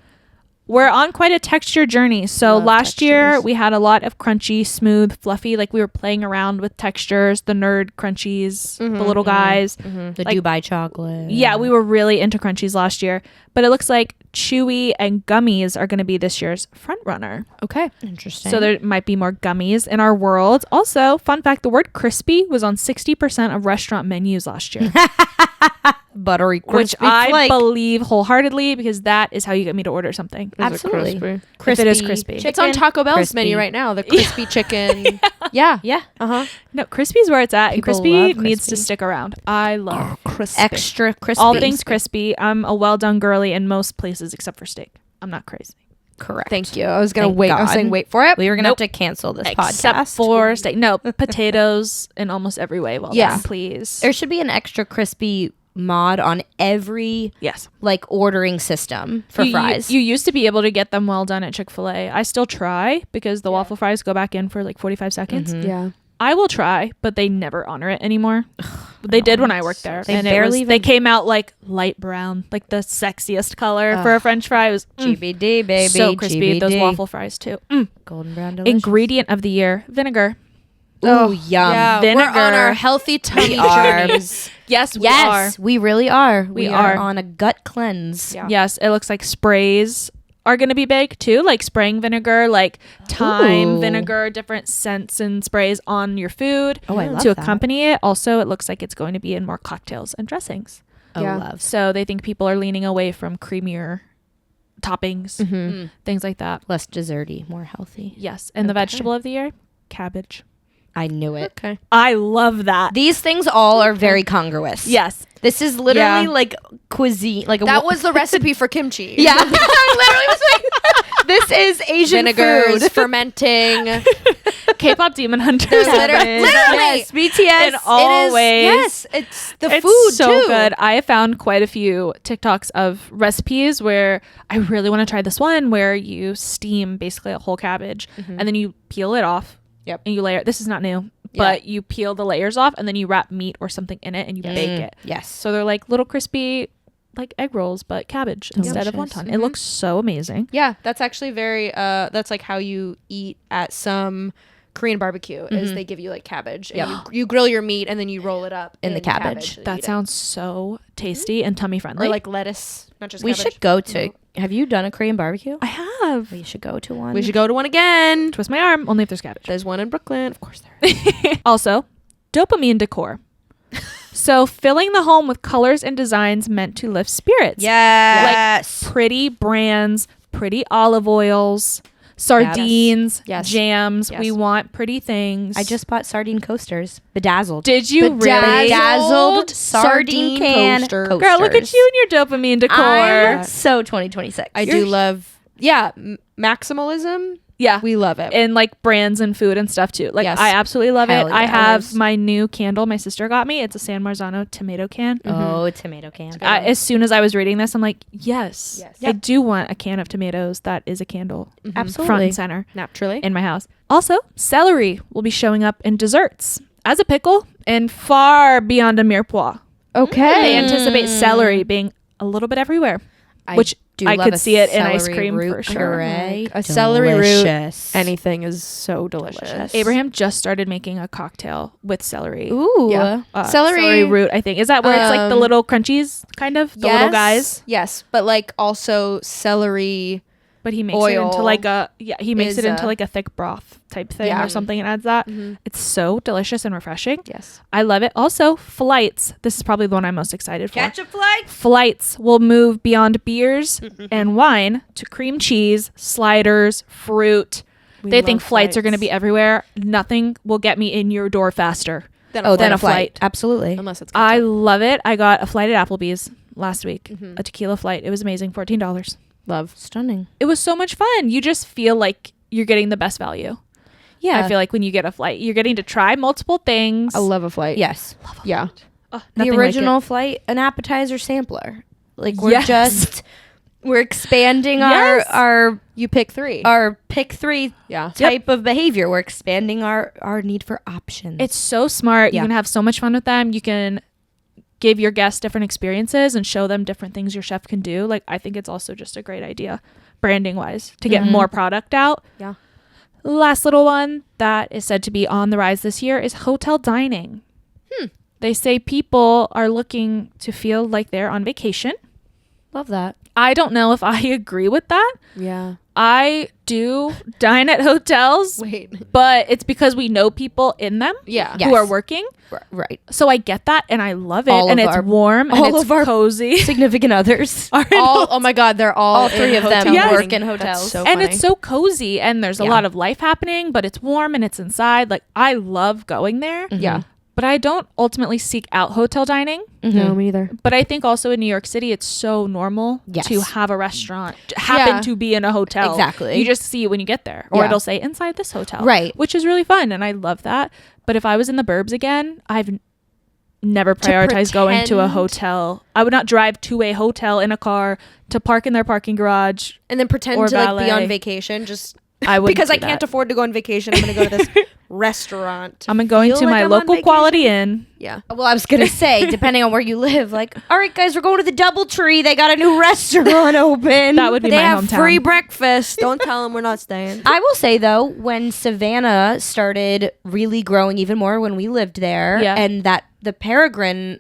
We're on quite a texture journey. So
Love
last year
textures.
we had a lot of crunchy, smooth, fluffy. Like we were playing around with textures, the nerd crunchies, the little guys.
the
like-
Dubai chocolate.
Yeah, we were really into crunchies last year. But it looks like chewy and gummies are going to be this year's front runner.
Okay.
Interesting.
So there might be more gummies in our world. Also, fun fact, the word crispy was on 60% of restaurant menus last year.
buttery
Which
crispy
I
flake.
believe wholeheartedly because that is how you get me to order something.
Absolutely.
If it is crispy.
It's on
chicken,
Taco Bell's
crispy.
menu right now. The crispy chicken. Yeah.
Yeah.
Uh-huh.
No, crispy's where it's at, and
People
crispy
love
needs to
crispy.
stick around. I love crispy.
Extra crispy.
All things crispy. I'm a well done girly in most places except for steak. I'm not crazy.
Correct.
Thank you. I was going to
Thank
wait. I was
God.
saying wait for it.
We were gonna
Nope.
have to cancel this
Except
podcast.
for steak. No, potatoes in almost every way. Well,
Yeah.
done, please.
There should be an extra crispy mod on every
Yes.
like ordering system for fries.
You used to be able to get them well done at Chick-fil-A. I still try because the waffle fries go back in for like 45 seconds.
Yeah.
I will try, but they never honor it anymore. They did when I worked there.
They
And
barely
they
even-
came out like light brown, like the sexiest color for a French fry. It was
GBD, baby.
so crispy.
GBD.
Those waffle fries too.
Golden brown delicious.
Ingredient of the year, vinegar.
Oh, yum.
Yeah, we're
Vinegar.
on our healthy tummy
are.
journeys.
Yes, we
Yes,
are.
we really are.
We
are
are.
on a gut cleanse.
Yeah.
Yes, it looks like sprays are going to be big too, like spraying vinegar, like thyme
Ooh.
vinegar, different scents and sprays on your food
Oh, I love
to
that.
accompany it. Also, it looks like it's going to be in more cocktails and dressings.
Oh,
Yeah.
love.
So they think people are leaning away from creamier toppings,
Mm.
things like that.
Less desserty, more healthy.
Yes, and the vegetable of the year, cabbage.
I knew it.
Okay.
I love that.
These things all are very congruous.
Yes.
This is literally
Yeah.
like cuisine. Like
That was the recipe for kimchi.
Yeah. I literally was like, this is Asian
Vinegars,
food.
fermenting.
K-pop Demon Hunters.
Literally.
Yes, BTS.
In all ways.
Yes, it's the
It's
food
so
too.
good. I have found quite a few TikToks of recipes where I really want to try this one where you steam basically a whole cabbage and then you peel it off.
Yep.
And you layer. This is not new, but you peel the layers off and then you wrap meat or something in it and you bake it.
Yes.
So they're like little crispy, like egg rolls, but cabbage instead of
Delicious.
wonton. It looks so amazing.
Yeah, that's actually very that's like how you eat at some Korean barbecue is they give you like cabbage and you grill your meat and then you roll it up
In the cabbage.
and
That
eat it.
sounds so tasty and tummy friendly.
or like lettuce, not just
We
cabbage.
should go to. Have you done a Korean barbecue?
I have.
We should go to one.
We should go to one again.
Twist my arm, only if there's cabbage.
There's one in Brooklyn. Of course there is.
Also, dopamine decor. So filling the home with colors and designs meant to lift spirits.
Yes.
Pretty brands, pretty olive oils, sardines,
Yes.
jams.
Yes.
We want pretty things.
I just bought sardine coasters. Bedazzled.
Did you really?
Bedazzled sardine can
coaster.
coasters.
Girl, look at you and your dopamine decor.
I'm so 2026.
I do love maximalism.
Yeah.
We love it.
And like brands and food and stuff too. Like
Yes.
I absolutely love
Hell
it. I
yeah.
have my new candle my sister got me. It's a San Marzano tomato can.
Oh, tomato can.
As soon as I was reading this, I'm like, yes,
Yes.
I do want a can of tomatoes that is a candle
Absolutely.
front and center
Naturally.
in my house. Also, celery will be showing up in desserts as a pickle and far beyond a mirepoix.
Okay.
They anticipate celery being a little bit everywhere, which I
love
could
a
see it in ice
celery
cream
root
for sure.
puree.
A celery root.
Delicious.
Anything is so delicious.
Abraham just started making a cocktail with celery.
Ooh.
Yeah.
Celery root, I think. Is that where it's like the little crunchies, kind of? The little guys?
Yes, but like also celery.
But he makes
Oil
it into like he makes
is
it into
a-
like a thick broth type thing
Yeah.
or something and adds that. It's so delicious and refreshing.
Yes.
I love it. Also, flights. This is probably the one I'm most excited for.
Catch a flight.
Flights will move beyond beers and wine to cream cheese, sliders, fruit. They think
love
flights are going to
flights.
be everywhere. Nothing will get me in your door faster.
Then
Oh,
Then
then
a
a flight.
flight.
Absolutely.
unless it's
I
ketchup.
love it. I got a flight at Applebee's last week, a tequila flight. It was amazing, $14.
love.
Stunning.
It was so much fun. You just feel like you're getting the best value.
Yeah.
I feel like when you get a flight, you're getting to try multiple things.
I love a flight.
Yes.
Yeah.
Oh,
The
nothing like
original
it.
flight, an appetizer sampler. Like we're
Yes.
we're expanding
Yes.
our
You pick three.
our pick 3
yeah.
type of behavior. We're expanding our need for options.
It's so smart.
Yeah.
You can have so much fun with them. You can give your guests different experiences and show them different things your chef can do. Like, I think it's also just a great idea, branding wise, to get more product out.
Yeah.
Last little one that is said to be on the rise this year is hotel dining. They say people are looking to feel like they're on vacation.
Love that.
I don't know if I agree with that.
Yeah.
I do dine at hotels,
Wait.
but it's because we know people in them
Yeah.
Yes.
who are working.
Right.
So I get that and I love it.
All
And
of
it's
our-
warm and
all
it's
of our
cozy.
Significant others.
All, oh my God, they're all
3
in
of them
hotel
work
dining.
in hotels.
That's so
And
funny.
it's so cozy and there's a
Yeah.
lot of life happening, but it's warm and it's inside. Like, I love going there.
Yeah.
But I don't ultimately seek out hotel dining.
No, me neither.
But I think also in New York City, it's so normal
Yes.
to have a restaurant happen
Yeah.
to be in a hotel.
Exactly.
You just see it when you get there, or
Yeah.
it'll say inside this hotel,
Right.
Which is really fun, and I love that. But if I was in the burbs again, I've never prioritize going to a
pretend-
hotel. I would not drive to a hotel in a car to park in their parking garage.
And then pretend
Or
to like be
valet.
on vacation. Just
I would
because I can't afford to go on vacation. I'm going to go to this restaurant.
I'm going
feel
to
like
my
I'm on
local
vacation.
Quality Inn.
Yeah.
Well, I was gonna say, depending on where you live, like, all right, guys, we're going to the DoubleTree. They got a new restaurant open.
That would be
They
my
have
hometown.
free breakfast. Don't tell them we're not staying.
I will say though, when Savannah started really growing even more when we lived there,
Yeah.
and that the Peregrine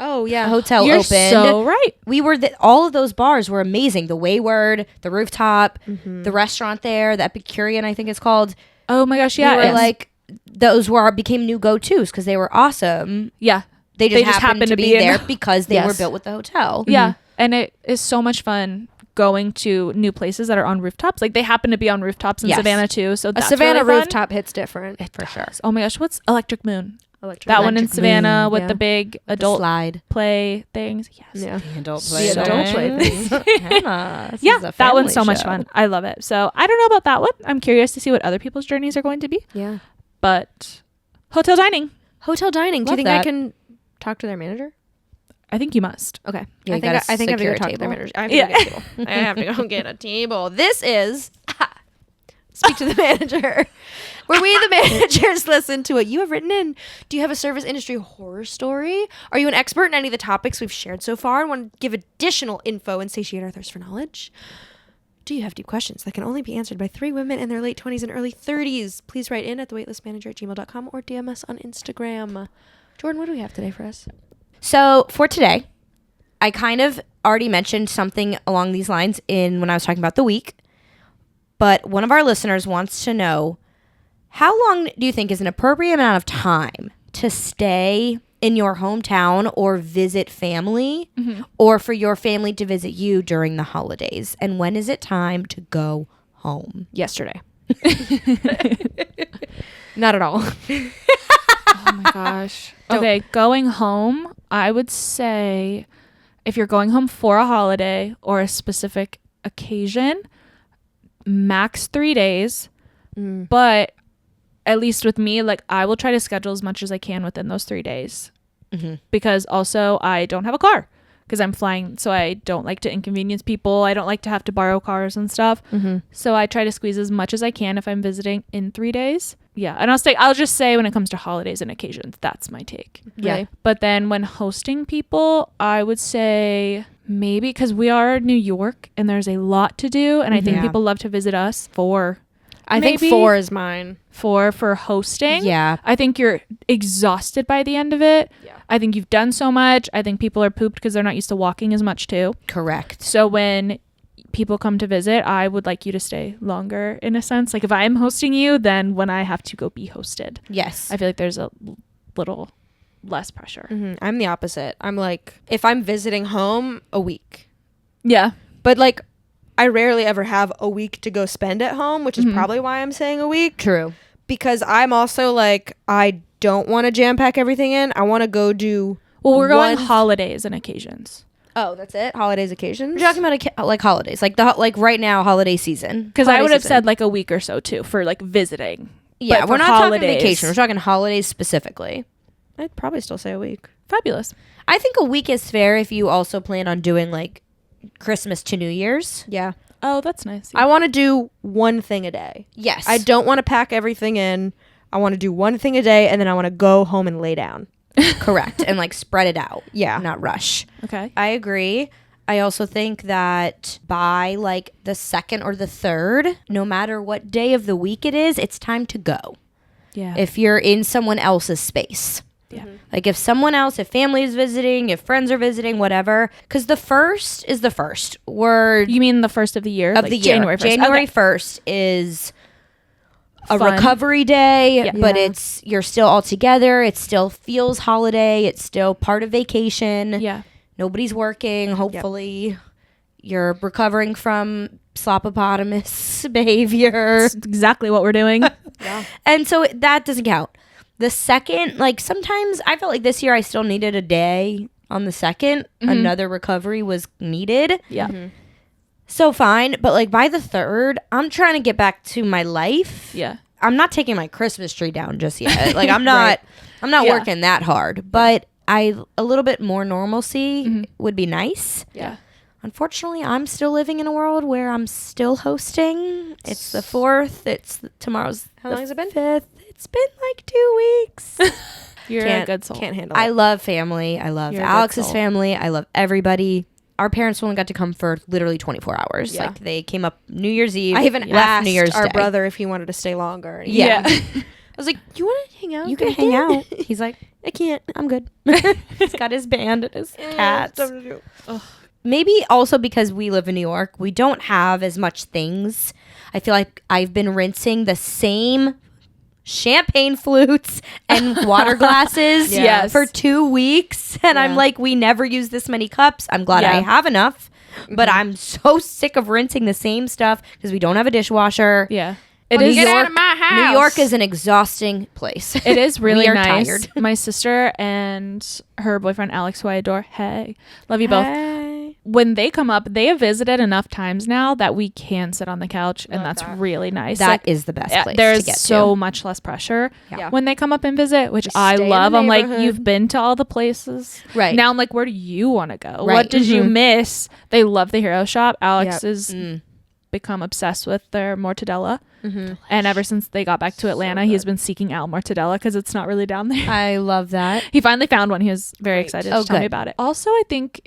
Oh yeah.
hotel
You're
opened,
so right.
we were all of those bars were amazing. The Wayward, the Rooftop, the restaurant there, the Epicurean, I think it's called.
Oh my gosh, yeah.
we were
it's-
like, those became new go-tos because they were awesome.
yeah.
They just happened to be
in-
there because they were
Yes.
built with the hotel.
Yeah. And it is so much fun going to new places that are on rooftops. Like they happen to be on rooftops in
Yes.
Savannah too. So
A
that's
Savannah
really fun.
rooftop hits different.
For sure.
Oh my gosh, what's Electric Moon?
Electric
That one in
Electric
Savannah
Moon,
with
yeah.
the big adult
Slide.
play things. Yes.
Yeah.
Adult
play adult play things.
Yeah, that one's so much fun. I love it. So I don't know about that one. I'm curious to see what other people's journeys are going to be.
Yeah.
But hotel dining,
Hotel dining. Do you
Love
think I
that.
can talk to their manager?
I think you must.
Okay.
Yeah, you
I
gotta
think I have to go
secure a
talk to their
table.
manager. I have to go get a table. I have to go get a table. This is Speak to the Manager, where we, the managers, listen to what you have written in. Do you have a service industry horror story? Are you an expert in any of the topics we've shared so far and want to give additional info and satiate our thirst for knowledge? Do you have deep questions that can only be answered by 3 women in their late 20s and early 30s? Please write in at thewaitlistmanager@gmail.com or DM us on Instagram. Jordan, what do we have today for us?
So for today, I kind of already mentioned something along these lines when I was talking about the week. But one of our listeners wants to know, how long do you think is an appropriate amount of time to stay in your hometown or visit family, or for your family to visit you during the holidays? And when is it time to go home?
Yesterday. Not at all.
Oh my gosh. Okay, going home, I would say if you're going home for a holiday or a specific occasion, max 3 days. But at least with me, like I will try to schedule as much as I can within those 3 days. Because also I don't have a car because I'm flying, so I don't like to inconvenience people. I don't like to have to borrow cars and stuff. So I try to squeeze as much as I can if I'm visiting in 3 days. Yeah, and I'll just say when it comes to holidays and occasions, that's my take.
Yeah.
But then when hosting people, I would say maybe because we are in New York and there's a lot to do, and I think
Yeah.
people love to visit us for
I think
maybe
4 is mine.
for hosting.
Yeah.
I think you're exhausted by the end of it.
Yeah.
I think you've done so much. I think people are pooped because they're not used to walking as much too.
Correct.
So when people come to visit, I would like you to stay longer in a sense. Like if I'm hosting you, then when I have to go be hosted,
Yes.
I feel like there's a little less pressure.
I'm the opposite. I'm like, if I'm visiting home, a week.
Yeah.
But like, I rarely ever have a week to go spend at home, which is probably why I'm saying a week.
True.
Because I'm also like, I don't want to jam pack everything in. I want to go do.
Well, we're going
one-
holidays and occasions.
Oh, that's it. Holidays, occasions.
We're talking about like holidays, like like right now, holiday season.
Because I
Holiday
would have
season.
said like a week or so too for like visiting.
Yeah,
But
we're
for
not
holidays-
talking vacation. We're talking holidays specifically.
I'd probably still say a week.
Fabulous.
I think a week is fair if you also plan on doing like Christmas to New Year's.
Yeah.
Oh, that's nice.
I want to do one thing a day.
Yes.
I don't want to pack everything in. I want to do one thing a day, and then I want to go home and lay down.
Correct. And like spread it out.
Yeah.
Not rush.
Okay.
I agree. I also think that by like the 2nd or the 3rd, no matter what day of the week it is, it's time to go.
Yeah.
If you're in someone else's space.
Yeah.
Like if someone else, if family is visiting, if friends are visiting, whatever. Because the 1st is the 1st. We're
You mean the first of the year?
of
Like
the year.
January 1st.
January
Okay.
1st is a
Fun.
recovery day,
Yeah.
but
Yeah.
you're still all together. It still feels holiday. It's still part of vacation.
Yeah.
Nobody's working. Hopefully, you're recovering from slopopotamus behavior.
That's exactly what we're doing.
And so that doesn't count. The 2nd, like sometimes I felt like this year I still needed a day on the 2nd. Another recovery was needed.
Yeah.
So fine. But like by the 3rd, I'm trying to get back to my life.
Yeah.
I'm not taking my Christmas tree down just yet. Like I'm not
Yeah.
working that hard. But a little bit more normalcy would be nice.
Yeah.
Unfortunately, I'm still living in a world where I'm still hosting. It's the 4th. Tomorrow's
How long has it been?
5th. It's been like 2 weeks.
You're a good soul.
Can't handle it.
I love family. I love
You're a good
Alex's
soul.
family. I love everybody. Our parents only got to come for literally 24 hours.
Yeah.
Like they came up New Year's Eve.
I even
left
asked
New Year's
our
Day.
brother if he wanted to stay longer. And
Yeah.
I was like, "You want to hang out?
You can hang out. He's like,
I can't.
I'm good. He's got his band and his cats.
Stuff to do.
Maybe also because we live in New York, we don't have as much things. I feel like I've been rinsing the same champagne flutes and water glasses
Yes.
for 2 weeks. And I'm
Yeah.
like, we never use this many cups. I'm glad
Yeah.
I have enough. But I'm so sick of rinsing the same stuff because we don't have a dishwasher.
Yeah. It
New
is.
York-
my house.
New York is an exhausting place.
It is really
We are
nice.
tired.
My sister and her boyfriend Alex, who I adore, love you both. When they come up, they have visited enough times now that we can sit on the couch, and
Love
that's
that.
really nice.
That is the best place
there's
to get
so
to.
much less pressure
Yeah.
when they come up and visit, which
Just
I
stay in
love.
the
I'm like,
neighborhood.
you've been to all the places,
Right.
now I'm like, where do you want to go? What
Right.
did you
Mhm.
miss? They love the Hero Shop. Alex
Yep.
is become obsessed with their mortadella, and ever since they got back to Atlanta, he's been seeking out mortadella because it's not really down there.
I love that.
He finally found one. He was very
Great.
excited
Oh,
to tell me
good.
about it. Also, I think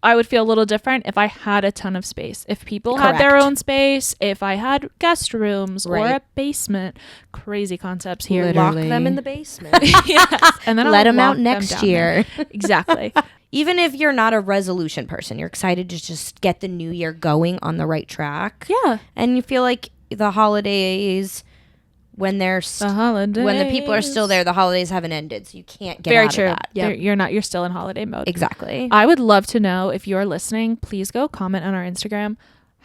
I would feel a little different if I had a ton of space. If people had their
Correct.
own space, if I had guest rooms or
Right.
a basement. Crazy concepts here.
Literally.
Lock them in the basement.
Yes. And then
Let
I'll
them out
lock them
next
down
year.
there. Exactly.
Even if you're not a resolution person, you're excited to just get the new year going on the right track.
Yeah.
And you feel like the holidays, when
The holidays.
when the people are still there, the holidays haven't ended, so you can't get
Very
out
true.
of that.
Yep.
You're still in holiday mode.
Exactly.
I would love to know, if you're listening, please go comment on our Instagram.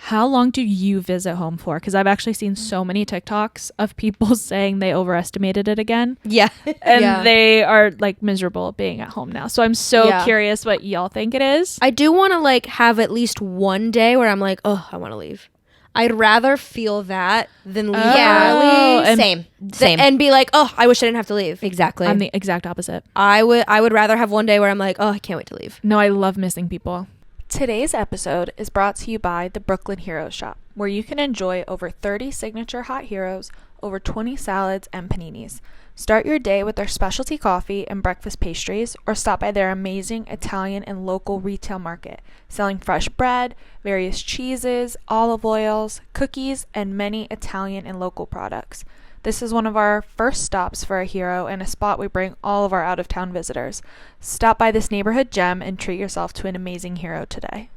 How long do you visit home for? Because I've actually seen so many TikToks of people saying they overestimated it again.
Yeah.
And
Yeah.
they are like miserable being at home now. So I'm so
Yeah.
curious what y'all think it is.
I do want to like have at least one day where I'm like, oh, I want to leave. I'd rather feel that than leave
Yeah.
early.
and-
Same.
And be like, oh, I wish I didn't have to leave.
Exactly.
I'm the exact opposite.
I would rather have one day where I'm like, oh, I can't wait to leave.
No, I love missing people. Today's episode is brought to you by the Brooklyn Hero Shop, where you can enjoy over 30 signature hot heroes, over 20 salads, and paninis. Start your day with their specialty coffee and breakfast pastries, or stop by their amazing Italian and local retail market, selling fresh bread, various cheeses, olive oils, cookies, and many Italian and local products. This is one of our first stops for a hero and a spot we bring all of our out-of-town visitors. Stop by this neighborhood gem and treat yourself to an amazing hero today.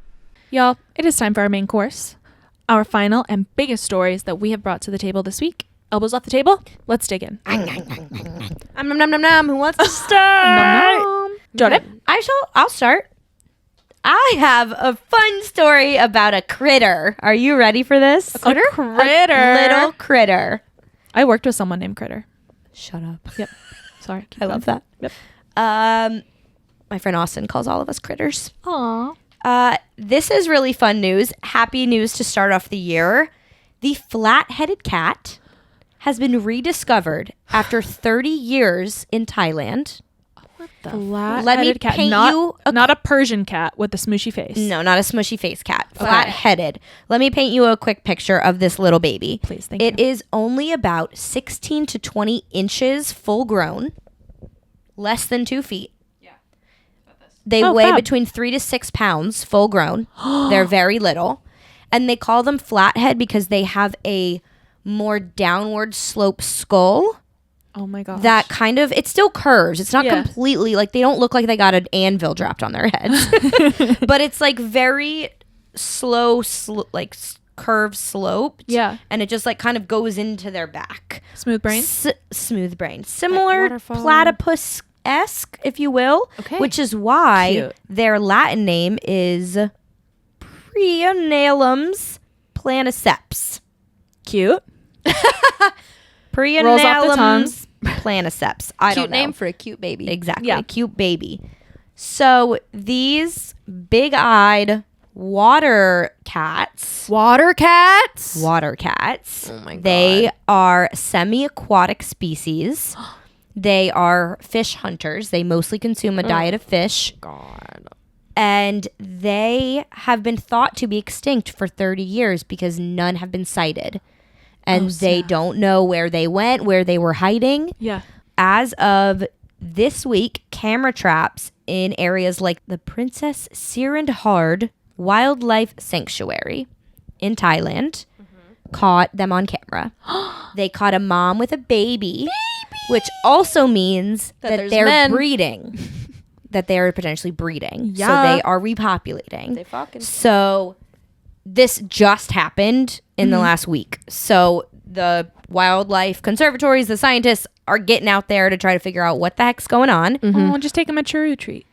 Y'all, it is time for our main course. Our final and biggest stories that we have brought to the table this week. Elbows off the table, let's dig in.
Nom nom nom nom. Who wants to start?
Jordan?
I'll start. I have a fun story about a critter. Are you ready for this?
A critter?
Little critter.
I worked with someone named Critter.
Shut up.
Yep. Sorry.
I love that.
Yep.
My friend Austin calls all of us critters.
Aw.
This is really fun news. Happy news to start off the year. The flat-headed cat has been rediscovered after 30 years in Thailand.
Let
me
cat.
paint
not,
you
not a Persian cat with a smooshy face.
No, not a smushy face cat. Flat-headed. Let me paint you a quick picture of this little baby.
Please, thank
It
you.
is only about 16 to 20 inches full grown, less than 2 feet. They
Oh,
weigh
fab.
between 3 to 6 pounds full grown. They're very little. And they call them flathead because they have a more downward slope skull
Oh my gosh.
that kind of, it still curves. It's not
Yeah.
completely, like, they don't look like they got an anvil dropped on their heads. But it's like very slow, curved sloped.
Yeah.
And it just like kind of goes into their back.
Smooth brain.
Smooth brain. Similar
waterfall.
platypus-esque, if you will.
Okay.
Which is why
Cute.
their Latin name is Prionalums planiceps.
Cute.
Prionalums
off the tongue.
planiceps. I
Cute
don't know.
name for a cute baby.
Exactly.
Yeah.
Cute baby. So these big-eyed water cats.
Water cats.
Water cats.
Oh my God.
They are semi-aquatic species. They are fish hunters. They mostly consume a diet of fish.
God.
And they have been thought to be extinct for 30 years because none have been sighted. And they
snap.
don't know where they went, where they were hiding.
Yeah.
As of this week, camera traps in areas like the Princess Sirindhard Wildlife Sanctuary in Thailand caught them on camera. They caught a mom with a baby. Which also means that
there's
they're
men.
breeding. That they are potentially breeding.
Yeah.
So they are repopulating.
They fucking.
So this just happened in the last week. So the wildlife conservatories, the scientists are getting out there to try to figure out what the heck's going on.
Oh, just take them a churro treat.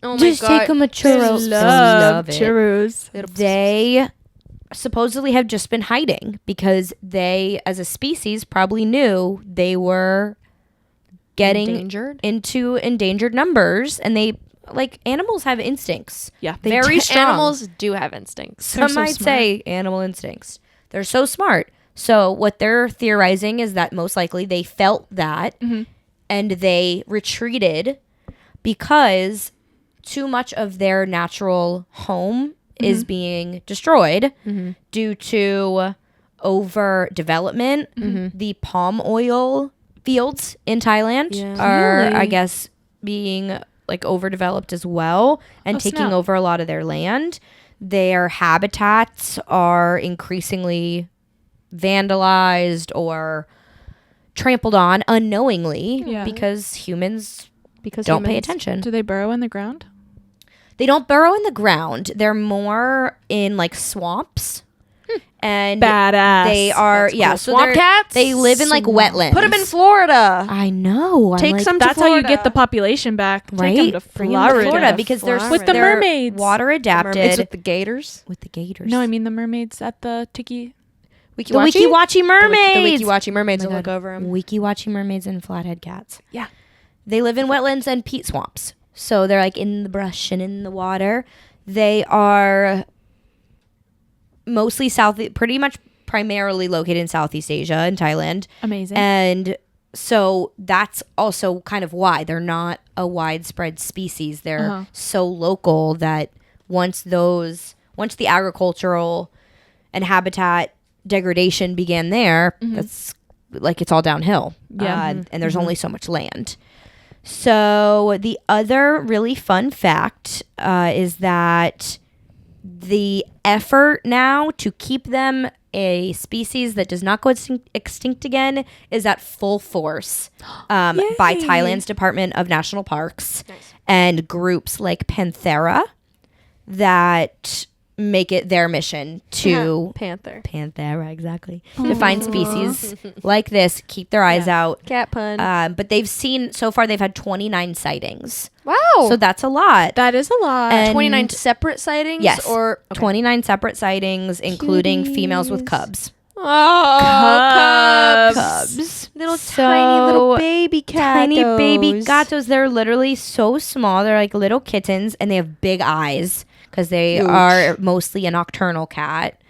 Oh my
Just
God.
take them a churro.
Love
Love it.
churros.
They supposedly have just been hiding because they, as a species, probably knew they were getting
Endangered?
into endangered numbers, and they like animals have instincts.
Yeah.
Very strong.
Animals do have instincts.
Some
so
might
smart.
say animal instincts. They're so smart. So what they're theorizing is that most likely they felt that and they retreated because too much of their natural home is being destroyed due to overdevelopment. The palm oil fields in Thailand
Yeah.
are,
Really?
I guess, being like overdeveloped as well and
Oh,
taking
snap.
over a lot of their land. Their habitats are increasingly vandalized or trampled on unknowingly
Yeah.
because humans
Because
don't pay
humans-
attention.
Do they burrow in the ground?
They don't burrow in the ground. They're more in like swamps. And
Badass.
they are
That's cool.
so
Swamp
they're-
cats?
They live in like wetlands.
Put them in Florida.
I know. I'm
Take
like,
some to
That's how you get
Florida.
the population back.
right.
Take them to
Bring 'em
Florida.
because they're
Florida.
With the
they're
mermaids.
water adapted
Mermaids with the gators.
with the gators.
No, I mean the mermaids at the Tiki.
the Wiki Watchy mermaids.
The Wiki Watchy mermaids
Oh
will
my
look
God.
over them.
Wiki Watchy mermaids and flathead cats.
Yeah.
They live in wetlands and peat swamps. So they're like in the brush and in the water. They are mostly pretty much primarily located in Southeast Asia and Thailand.
Amazing.
And so that's also kind of why they're not a widespread species. They're so local that once the agricultural and habitat degradation began there, that's like it's all downhill.
Yeah.
And there's only so much land. So the other really fun fact is that the effort now to keep them a species that does not go extinct again is at full force by
Yay.
Thailand's Department of National Parks and groups like Panthera that make it their mission to
Panther.
Panthera, exactly, to find species like this, keep their eyes out.
Cat pun.
But so far they've had 29 sightings.
Wow.
So that's a lot.
that is a lot.
And
29 separate sightings?
Yes.
Or
29 separate sightings, including females with cubs.
oh,
Cubs.
Little
So
tiny little baby cat.
Tiny baby gatos. They're literally so small. They're like little kittens, and they have big eyes because they
Huge.
are mostly a nocturnal cat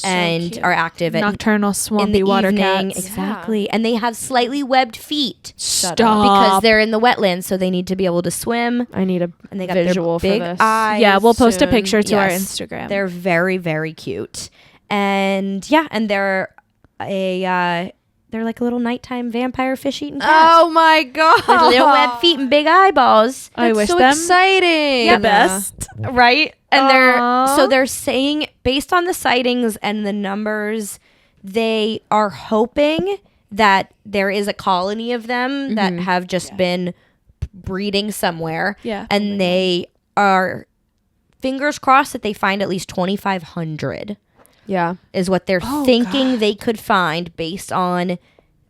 and
cute.
are active at
Nocturnal
in
swampy
the
water
evening.
cats.
Exactly. And they have slightly webbed feet
Stop.
because they're in the wetlands, so they need to be able to swim.
I need a
And they got
visual
their
for
big
this.
eyes.
Yeah, we'll post a
soon.
picture to our
Yes.
Instagram.
They're very, very cute. And yeah, and they're they're like a little nighttime vampire fish eating cat.
Oh my god.
With little webbed feet and big eyeballs.
I
That's
wish
so
them
exciting.
the best.
Right? And
Aw.
they're saying based on the sightings and the numbers, they are hoping that there is a colony of them that have just been breeding somewhere.
Yeah.
And they are fingers crossed that they find at least 2,500
Yeah.
is what they're
Oh,
thinking they could find based on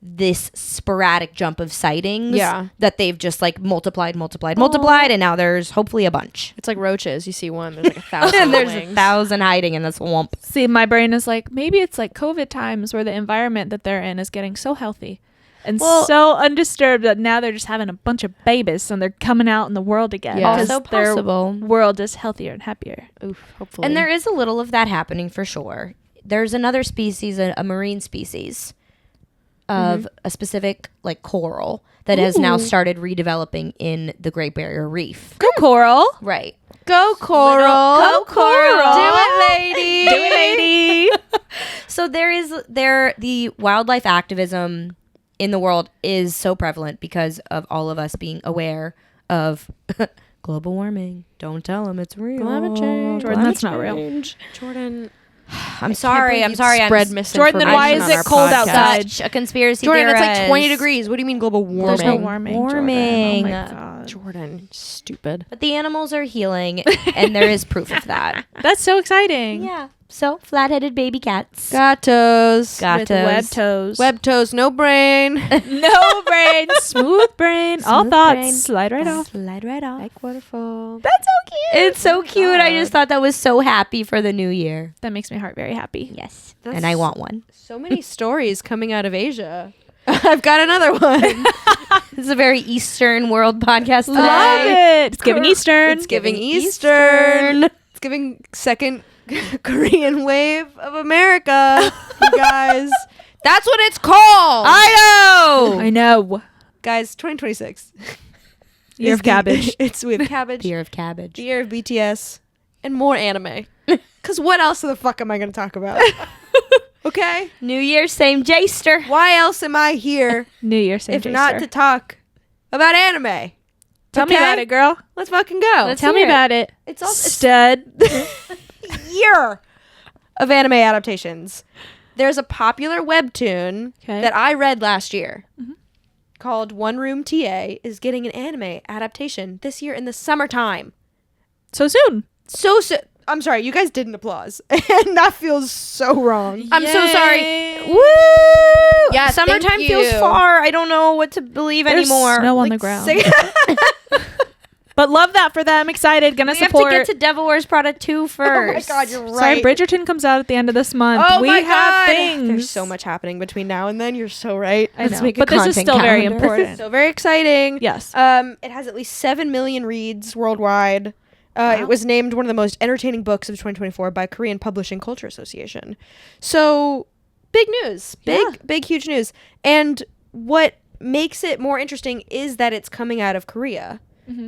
this sporadic jump of sightings
Yeah.
that they've just like multiplied, and now there's hopefully a bunch.
It's like roaches. You see one, there's like 1,000
And there's
wings.
1,000 hiding in the swamp.
See, my brain is like, maybe it's like COVID times where the environment that they're in is getting so healthy and
Well-
so undisturbed that now they're just having a bunch of babies and they're coming out in the world again.
Yeah.
because
Also
their
possible.
world is healthier and happier.
Oof, hopefully.
And there is a little of that happening for sure. There's another species, a marine species, of a specific like coral that has now started redeveloping in the Great Barrier Reef.
Go Coral.
Right.
Go Coral.
Go Coral.
Do it, lady.
Do it, lady.
So the wildlife activism in the world is so prevalent because of all of us being aware of global warming. Don't tell them it's real.
Climate change.
Jordan, that's not real.
Jordan.
I'm sorry.
Spread misinformation.
Jordan, then why is
on
it
our
cold
podcast.
outside?
Such a conspiracy
Jordan, it's like
theorist.
20 degrees. What do you mean global warming?
There's no warming.
Warming.
Jordan. Oh my God.
Jordan, stupid.
But the animals are healing, and there is proof of that.
That's so exciting.
Yeah. So flat-headed baby cats.
Gatos.
With web toes.
Web toes, no brain.
No brain. Smooth brain. All
Smooth
thoughts.
brain.
Slide right off.
Slide right off.
Like waterfall.
That's so cute.
It's so cute. I just thought that was so happy for the new year.
That makes my heart very happy.
Yes.
That's
and I want one.
So many stories coming out of Asia. I've got another one.
This is a very Eastern world podcast today.
Love it. It's giving Eastern.
It's giving Eastern. It's giving second Korean wave of America, you guys. That's what it's called.
I know.
Guys, 2026.
Year of cabbage.
It's with cabbage.
Year of cabbage.
The year of BTS and more anime. Because what else the fuck am I going to talk about? Okay?
New Year, same Jester.
Why else am I here
New Year, same
if not to talk about anime?
Tell me
Okay?
about it, girl.
Let's fucking go.
Let's
Tell me
hear it.
about it.
It's also
Stud.
year of anime adaptations. There's a popular webtoon
Okay.
that I read last year called One Room TA is getting an anime adaptation this year in the summertime.
So soon.
So I'm sorry, you guys didn't applause. And that feels so wrong.
I'm so sorry.
Yay.
Woo!
Yeah,
Summertime
thank
feels
you.
far. I don't know what to believe
There's
anymore.
snow on
Like,
the ground.
say-
But love that for them. Excited. Gonna
We have
support.
to get to Devil Wears Prada 2 first.
Oh my god, you're
Sorry,
right.
Bridgerton comes out at the end of this month.
Oh
we
my
have
God.
things.
There's so much happening between now and then. You're so right.
I
Let's
know.
make a
But this is
content
still very
calendar.
important.
So very exciting.
Yes.
It has at least 7 million reads worldwide. It was named one of the most entertaining books of 2024 by Korean Publishing Culture Association. So big news. Big, huge news. And what makes it more interesting is that it's coming out of Korea.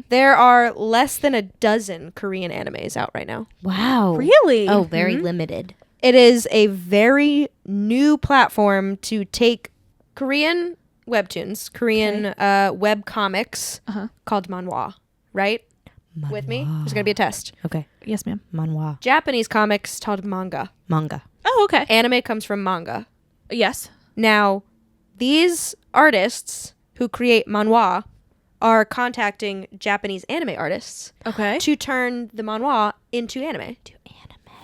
There are less than a dozen Korean animes out right now.
Wow.
Really?
Oh, very limited.
It is a very new platform to take Korean webtoons, Korean web comics called manhwa, right? With me? There's going to be a test.
Okay.
Yes, ma'am.
Manhwa.
Japanese comics called manga.
Manga.
Oh, okay.
Anime comes from manga.
Yes.
Now, these artists who create manhwa are contacting Japanese anime artists
Okay.
to turn the manhwa into anime.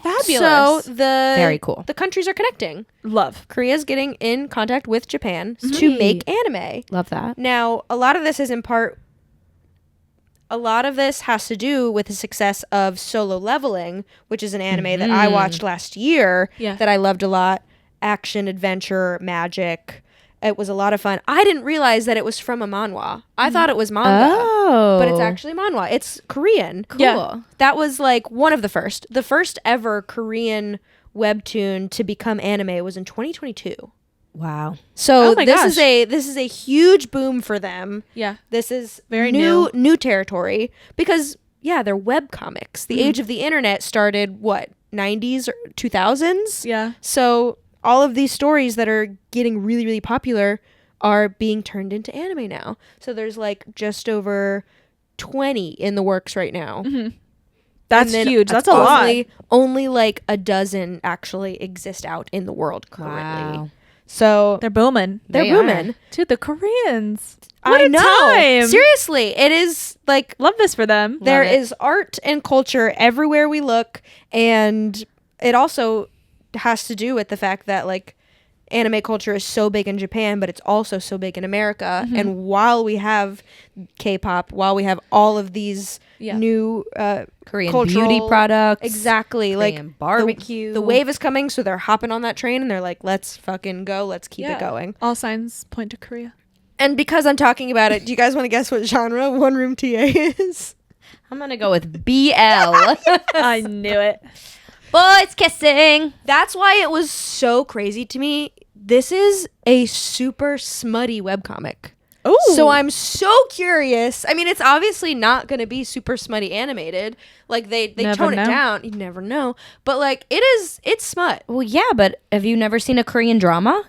Fabulous.
So the
Very cool.
The countries are connecting.
Love.
Korea's getting in contact with Japan to make anime.
Love that.
Now, a lot of this has to do with the success of Solo Leveling, which is an anime that I watched last year that I loved a lot. Action, adventure, magic. It was a lot of fun. I didn't realize that it was from a manhwa. I thought it was manga.
Oh.
But it's actually manhwa. It's Korean.
cool.
Yeah.
That was like one of the first. The first ever Korean webtoon to become anime was in 2022.
Wow.
So
Oh my
this
gosh.
is a huge boom for them.
Yeah.
This is
Very
new territory because they're web comics. The age of the internet started 90s or 2000s.
Yeah.
So all of these stories that are getting really, really popular are being turned into anime now. So there's like just over 20 in the works right now.
That's
And then
huge. That's a lot.
Only like a dozen actually exist out in the world currently.
Wow.
So
They're booming.
they're
They
booming.
Dude, the Koreans. What
I
a
know.
time.
Seriously, it is like
Love this for them.
there
it.
is art and culture everywhere we look, and it also has to do with the fact that like anime culture is so big in Japan, but it's also so big in America. And while we have K-pop, while we have all of these new
Korean
cultural
beauty products.
exactly,
Korean
like
barbecue.
the wave is coming, so they're hopping on that train and they're like, let's fucking go, let's keep it going.
All signs point to Korea.
And because I'm talking about it, do you guys want to guess what genre One Room TA is?
I'm going to go with BL.
I knew it.
Boys kissing.
That's why it was so crazy to me this is a super smutty webcomic.
Oh,
So I'm so curious. I mean, it's obviously not going to be super smutty animated. Like they
Never
tone
know.
it down. You never know. But like it's smut.
Well, yeah, but have you never seen a Korean drama?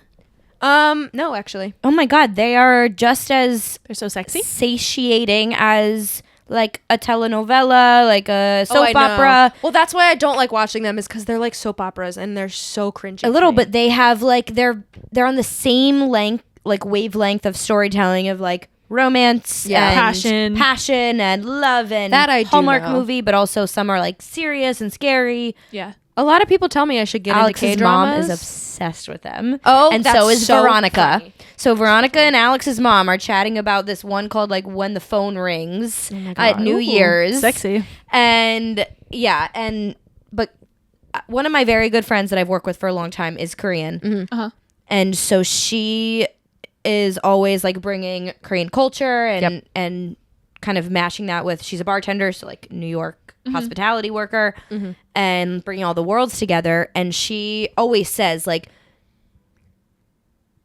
No, actually.
Oh my God, they are just as
they're so sexy.
satiating as like a telenovela, like a
I
soap
know.
opera.
Well, that's why I don't like watching them, is because they're like soap operas and they're so cringy.
A little, but they have like they're on the same length, like wavelength of storytelling of like romance,
Yeah.
and passion and love, and
That I do
Hallmark
know.
movie, but also some are like serious and scary.
Yeah.
A lot of people tell me I should get
Alex's
into
mom
K-dramas.
is obsessed with them.
Oh,
and
that's
so is
so
Veronica.
funny.
So Veronica and Alex's mom are chatting about this one called like When the Phone Rings
my
at
God.
New
Ooh,
Year's.
Sexy.
And yeah, but one of my very good friends that I've worked with for a long time is Korean.
Uh-huh.
And so she is always like bringing Korean culture and kind of mashing that with, she's a bartender, so like New York hospitality worker, and bringing all the worlds together. And she always says like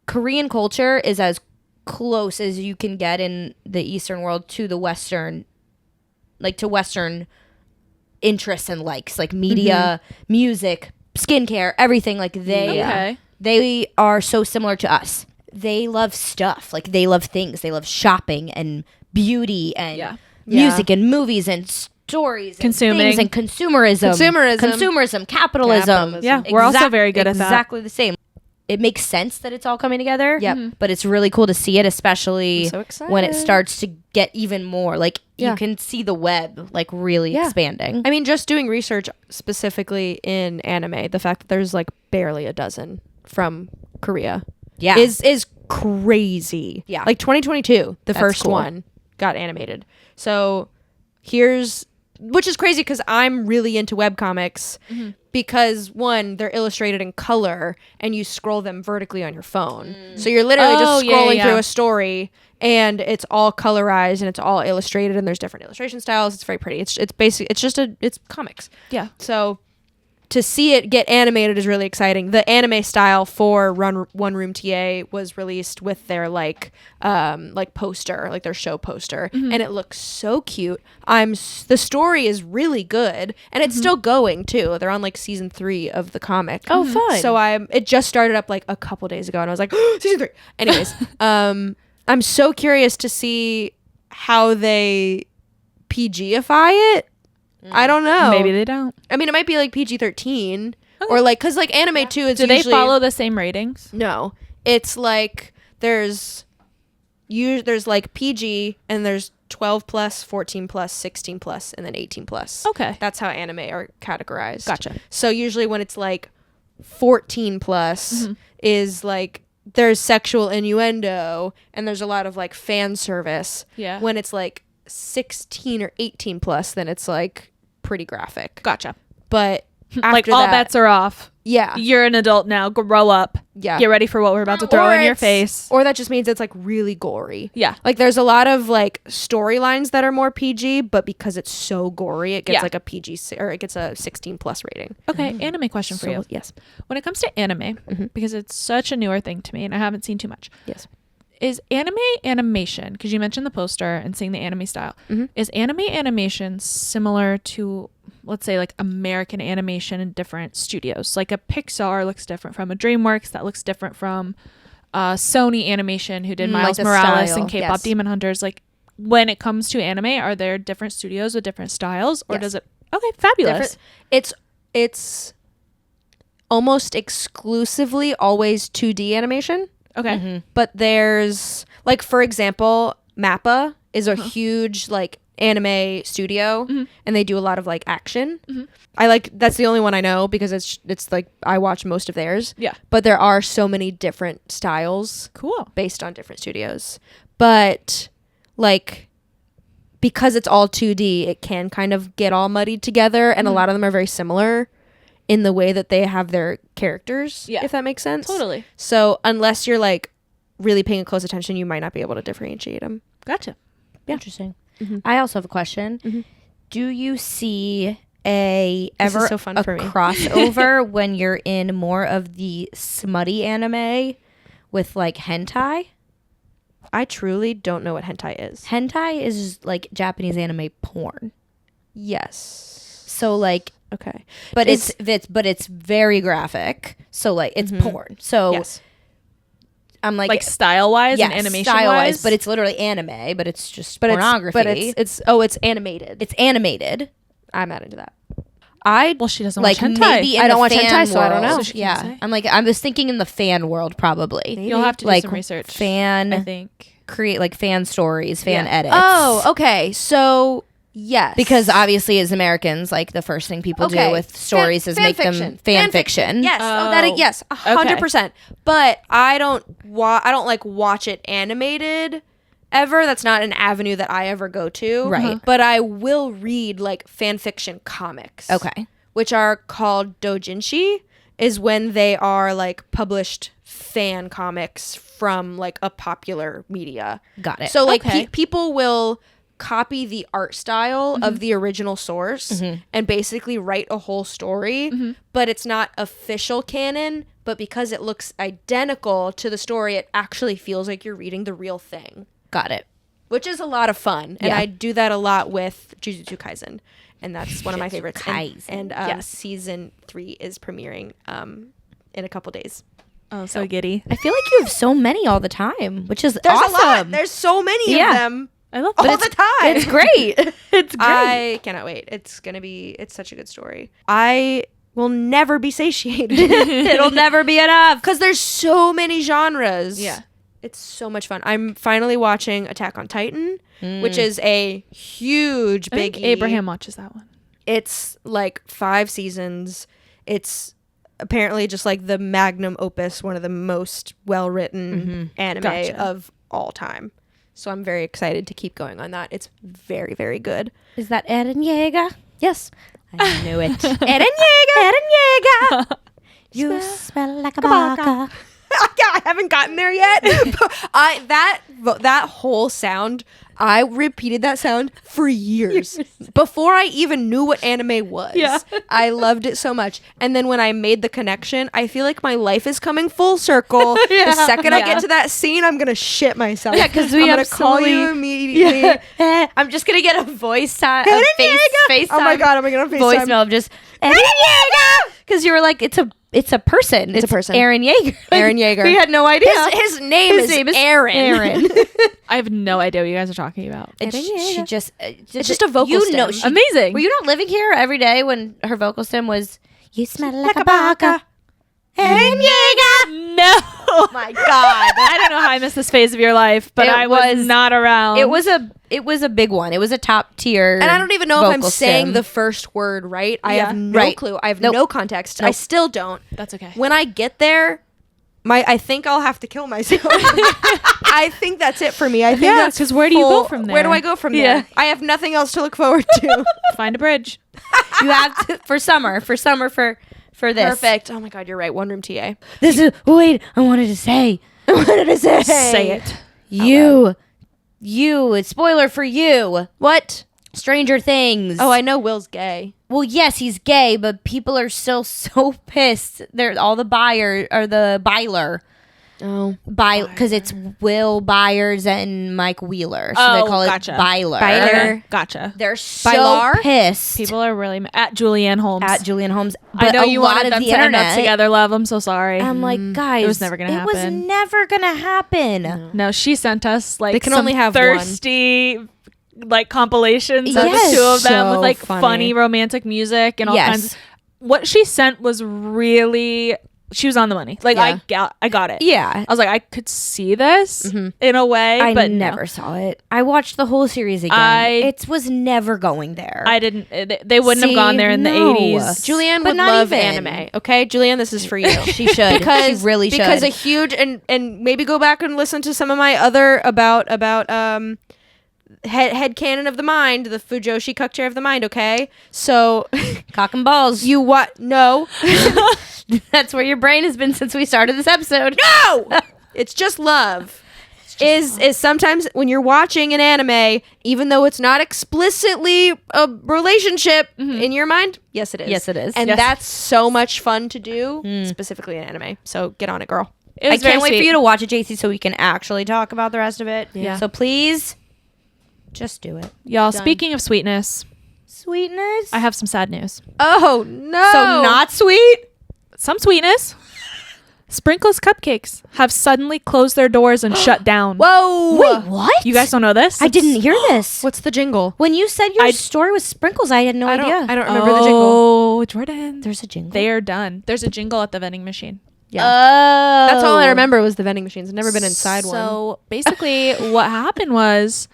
Korean culture is as close as you can get in the Eastern world to the Western, like to Western interests and likes, like media, music, skincare, everything. Like they are so similar to us. They love stuff, like they love things. They love shopping and beauty and music and movies and stories,
Consuming.
and things and consumerism, capitalism.
Yeah, we're also very good at that.
Exactly the same. It makes sense that it's all coming together.
Yep.
But it's really cool to see it, especially
I'm so excited.
when it starts to get even more. Like
Yeah.
you can see the web like really expanding.
I mean, just doing research specifically in anime, the fact that there's like barely a dozen from Korea
Yeah.
is crazy.
Yeah.
Like 2022, the
That's
first
cool.
one got animated. So which is crazy because I'm really into webcomics because one, they're illustrated in color and you scroll them vertically on your phone. So you're literally just scrolling through a story and it's all colorized and it's all illustrated and there's different illustration styles. It's very pretty. It's basically, it's comics.
Yeah.
So to see it get animated is really exciting. The anime style for One Room TA was released with their like poster, like their show poster, and it looks so cute. The story is really good, and it's still going too. They're on like season 3 of the comic.
Oh, fun.
So it just started up like a couple days ago, and I was like, season 3. Anyways, I'm so curious to see how they PG-ify it. I don't know.
Maybe they don't.
I mean, it might be like PG-13 or like, cause like anime too. It's
Do they
usually,
follow the same ratings?
No, it's like there's like PG and there's 12 plus, 14 plus, 16 plus, and then 18 plus.
Okay.
That's how anime are categorized.
Gotcha.
So usually when it's like 14 plus is like there's sexual innuendo and there's a lot of like fan service.
Yeah.
When it's like 16 or 18 plus, then it's like pretty graphic.
Gotcha.
But
Like
after
all
that,
bets are off.
yeah,
You're an adult now. Grow up.
yeah.
Get ready for what we're about to throw
Or
in your
it's-
face.
Or that just means it's like really gory.
Yeah.
Like there's a lot of like storylines that are more PG, but because it's so gory, it gets
Yeah.
like a or it gets a 16 plus rating.
Okay, anime question for you.
Yes.
When it comes to anime, because it's such a newer thing to me and I haven't seen too much,
Yes.
is anime animation, because you mentioned the poster and seeing the anime style, is anime animation similar to, let's say, like American animation in different studios? Like a Pixar looks different from a DreamWorks, that looks different from Sony Animation, who did Miles
the
Morales
style,
and K-pop
yes.
Demon Hunters. Like when it comes to anime, are there different studios with different styles, or
Yes.
does it? Okay, fabulous.
It's almost exclusively always 2D animation.
Okay.
But there's like, for example, Mappa is a huge like anime studio and they do a lot of like action. That's the only one I know because it's like I watch most of theirs.
Yeah.
But there are so many different styles
Cool.
based on different studios. But like because it's all 2D, it can kind of get all muddied together and a lot of them are very similar in the way that they have their characters,
Yeah.
if that makes sense.
Totally.
So unless you're like really paying close attention, you might not be able to differentiate them.
Gotcha.
Interesting. I also have a question. Do you see
This is so fun for me.
crossover when you're in more of the smutty anime with like hentai?
I truly don't know what hentai is.
Hentai is like Japanese anime porn.
Yes.
So like,
Okay.
but it's very graphic. So like it's porn. So
Yes.
I'm like
style wise
yes,
and animation
style
wise,
but it's literally anime, but it's just
But
pornography.
it's animated.
It's animated.
I'm not into that.
well, she doesn't
Like
watch hentai.
maybe in
I don't
the
watch
fan
hentai, so I don't
world.
know.
So she
Yeah,
can't say.
I'm like I was thinking in the fan world probably.
You'll have to do
like
some research.
fan
I think.
create like fan stories, fan
Yeah.
edits.
Oh, okay. So yes,
Because obviously, as Americans, like the first thing people do with stories is make them fan fiction.
Yes,
Oh.
yes, 100%. But I don't like watch it animated ever. That's not an avenue that I ever go to.
Right.
But I will read like fan fiction comics.
Okay.
Which are called doujinshi, is when they are like published fan comics from like a popular media.
Got it.
So like
Okay.
people will copy the art style of the original source and basically write a whole story, but it's not official canon, but because it looks identical to the story, it actually feels like you're reading the real thing,
Got it.
which is a lot of fun. And
Yeah.
I do that a lot with Jujutsu Kaisen, and that's one of my favorites.
Kaisen.
And
Yes.
season 3 is premiering in a couple days.
Oh, so giddy.
I feel like you have so many all the time, which is
There's
awesome.
a lot. There's so many
Yeah.
of them.
I love
All
that.
the time.
It's great. It's great.
I cannot wait. It's such a good story. I will never be satiated
It'll never be enough.
because there's so many genres.
Yeah.
It's so much fun. I'm finally watching Attack on Titan, which is a huge
I think
biggie.
Abraham watches that one.
It's like 5 seasons. It's apparently just like the magnum opus, one of the most well-written anime
Gotcha.
of all time. So I'm very excited to keep going on that. It's very, very good.
Is that Eren Yeager?
Yes.
I knew it.
Eren Yeager.
Eren Yeager. You smell like a baka.
Yeah, I haven't gotten there yet. That whole sound, I repeated that sound for years before I even knew what anime was.
Yeah.
I loved it so much. And then when I made the connection, I feel like my life is coming full circle. The second I get to that scene, I'm gonna shit myself.
Yeah, 'cause
I'm
we
gonna call
absolutely-
you immediately.
I'm just gonna get a voice time,
Eren
a
Yeager.
face
Oh my god, I'm gonna FaceTime.
voicemail of just Eren Yeager, because you were like, it's a person.
It's a person.
Eren Yeager.
Eren Yeager.
We had no idea.
His name is Aaron.
Aaron.
I have no idea what you guys are talking about.
And she just,
It's just a vocal
you
stem.
know, she-
Amazing.
Were you not living here every day when her vocal stem was, you smell like a baka? Eren Yeager.
No.
Oh my god.
I don't know how I missed this phase of your life, but
It
I was
was-
not around.
It was a big one. It was a top tier.
And I don't even know if I'm
vocal
saying
stem.
the first word right. I
Yeah.
have no
Right.
clue. I have
Nope.
no context. I
Nope.
still don't.
That's okay.
When I get there, I think I'll have to kill myself. I think that's it for me. I think
Yeah,
that's
'cause where do you go
full-
from
Where do
there?
I go from
Yeah.
there? I have nothing else to look forward to.
Find a bridge.
You have to for summer for this.
Perfect. Oh my god, you're right. One room TA.
This is wait. I wanted to say.
What did I say?
Say it.
You. It's spoiler for you.
What?
Stranger Things.
Oh, I know Will's gay.
Well, yes, he's gay, but people are still so pissed. They're all the buyer or the Byler.
Oh.
Because it's Will Byers and Mike Wheeler. So
Oh,
they call
gotcha.
it Byler.
Byler.
Gotcha.
They're so
Bylar?
pissed
People are really at Julianne Holmes.
at Julian Holmes.
I
But
know
a
you
lot
wanted
of
them
the
to end up
internet.
together, love. I'm so sorry.
I'm like, guys,
It was never gonna
It was
happen.
never gonna happen.
No, she sent us like
They can
some
only have
thirsty like compilations of
Yes.
the two of them
So
with like
funny.
funny romantic music and all
Yes.
kinds. What she sent was really, she was on the money. Like
Yeah.
I got it.
Yeah.
I was like, I could see this in a way,
I
but
never
no.
saw it. I watched the whole series again. It was never going there.
I didn't. They wouldn't have gone there in the
no.
80s.
Julianne
But
would
not
love
even.
anime. Okay, Julianne, this is for you.
She should.
Because
she really should.
Because a huge and maybe go back and listen to some of my other about head canon of the mind, the Fujoshi Cocktail of the mind. Okay, so
cock and balls.
you what? No,
That's where your brain has been since we started this episode.
no, it's just love. is sometimes when you're watching an anime, even though it's not explicitly a relationship in your mind, yes it is.
Yes, it is.
And
Yes.
that's so much fun to do, specifically in anime. So get on it, girl.
It
I
was very
can't wait
sweet.
for you to watch it, JC, so we can actually talk about the rest of it.
Yeah.
So please, just do it.
Y'all,
Done.
speaking of sweetness,
Sweetness.
I have some sad news.
Oh no!
So not sweet.
Some sweetness. Sprinkles Cupcakes have suddenly closed their doors and shut down.
Whoa!
Wait, what?
You guys don't know this?
I didn't hear this.
What's the jingle?
When you said your story was Sprinkles, I had no
I
idea.
don't remember the jingle.
Oh, Jordan.
There's a jingle.
They are done. There's a jingle at the vending machine.
Oh.
That's all I remember was the vending machines. I've never been inside one.
So basically, what happened was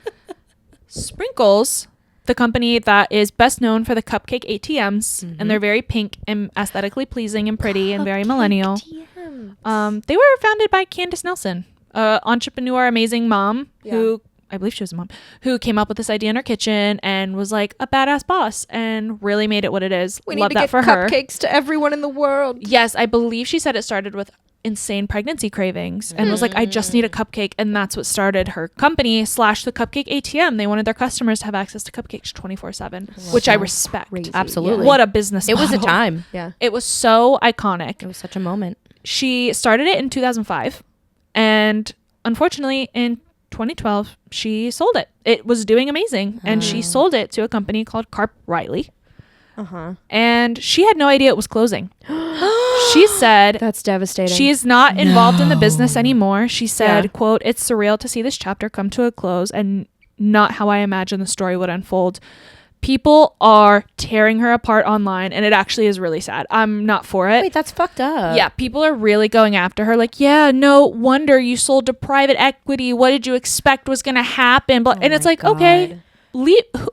Sprinkles, the company that is best known for the cupcake ATMs, and they're very pink and aesthetically pleasing and pretty and very millennial. They were founded by Candace Nelson, entrepreneur, amazing mom who, I believe she was a mom, who came up with this idea in her kitchen and was like a badass boss and really made it what it is.
We
Love
need to
that
get
for her.
cupcakes to everyone in the world.
Yes, I believe she said it started with insane pregnancy cravings and was like, I just need a cupcake. And that's what started her company / the Cupcake ATM. They wanted their customers to have access to cupcakes 24/7, which I respect.
Crazy.
Absolutely.
What a business
It was a
model.
time.
Yeah.
It was so iconic.
It was such a moment.
She started it in 2005. And unfortunately, in 2012, she sold it. It was doing amazing. And she sold it to a company called Carp Riley. And she had no idea it was closing. She said
That's devastating.
she is not involved in the business anymore. She said, quote, "It's surreal to see this chapter come to a close and not how I imagined the story would unfold. People are tearing her apart online, and it actually is really sad. I'm not for it."
Wait, that's fucked up.
Yeah, people are really going after her. Like, yeah, no wonder you sold to private equity. What did you expect was going to happen? But and it's like, okay,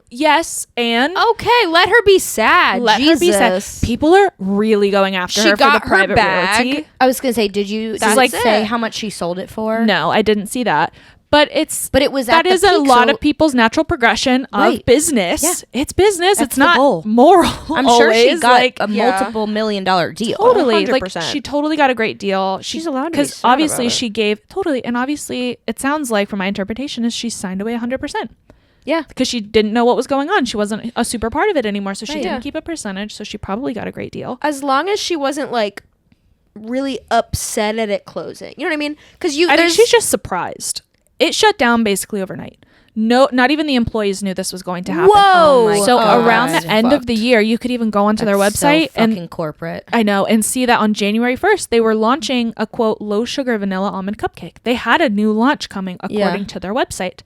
yes, and
okay, let her be sad.
let her be sad.
Jesus.
People are really going after
She
her for
got
the
her
private
bag.
realty.
I was gonna say, did you
That's
like
like
say
it.
how much she sold it for?
No, I didn't see that. But
But it was
that
at the
is a
peak,
lot
so-
of people's natural progression of
Right.
business.
Yeah.
It's business.
That's
it's
the
not
goal.
moral.
I'm sure she
always.
got
like
a multiple $1 million deal.
totally like
100%.
she totally got a great deal.
She's allowed to be
because
sad
obviously
about it.
she gave totally, and obviously it sounds like from my interpretation is she signed away 100%.
Yeah.
Because she didn't know what was going on. She wasn't a super part of it anymore, so she
Right.
didn't
Yeah.
keep a percentage. So she probably got a great deal.
As long as she wasn't like really upset at it closing. You know what I mean? Because
I think she's just surprised. It shut down basically overnight. No, not even the employees knew this was going to happen.
Whoa.
Oh my
So
God.
around the
That's
end of the
fucked.
year, you could even go onto their
That's
website
so fucking
and
corporate.
I know, and see that on January 1st, they were launching a quote low sugar vanilla almond cupcake. They had a new launch coming according to their website.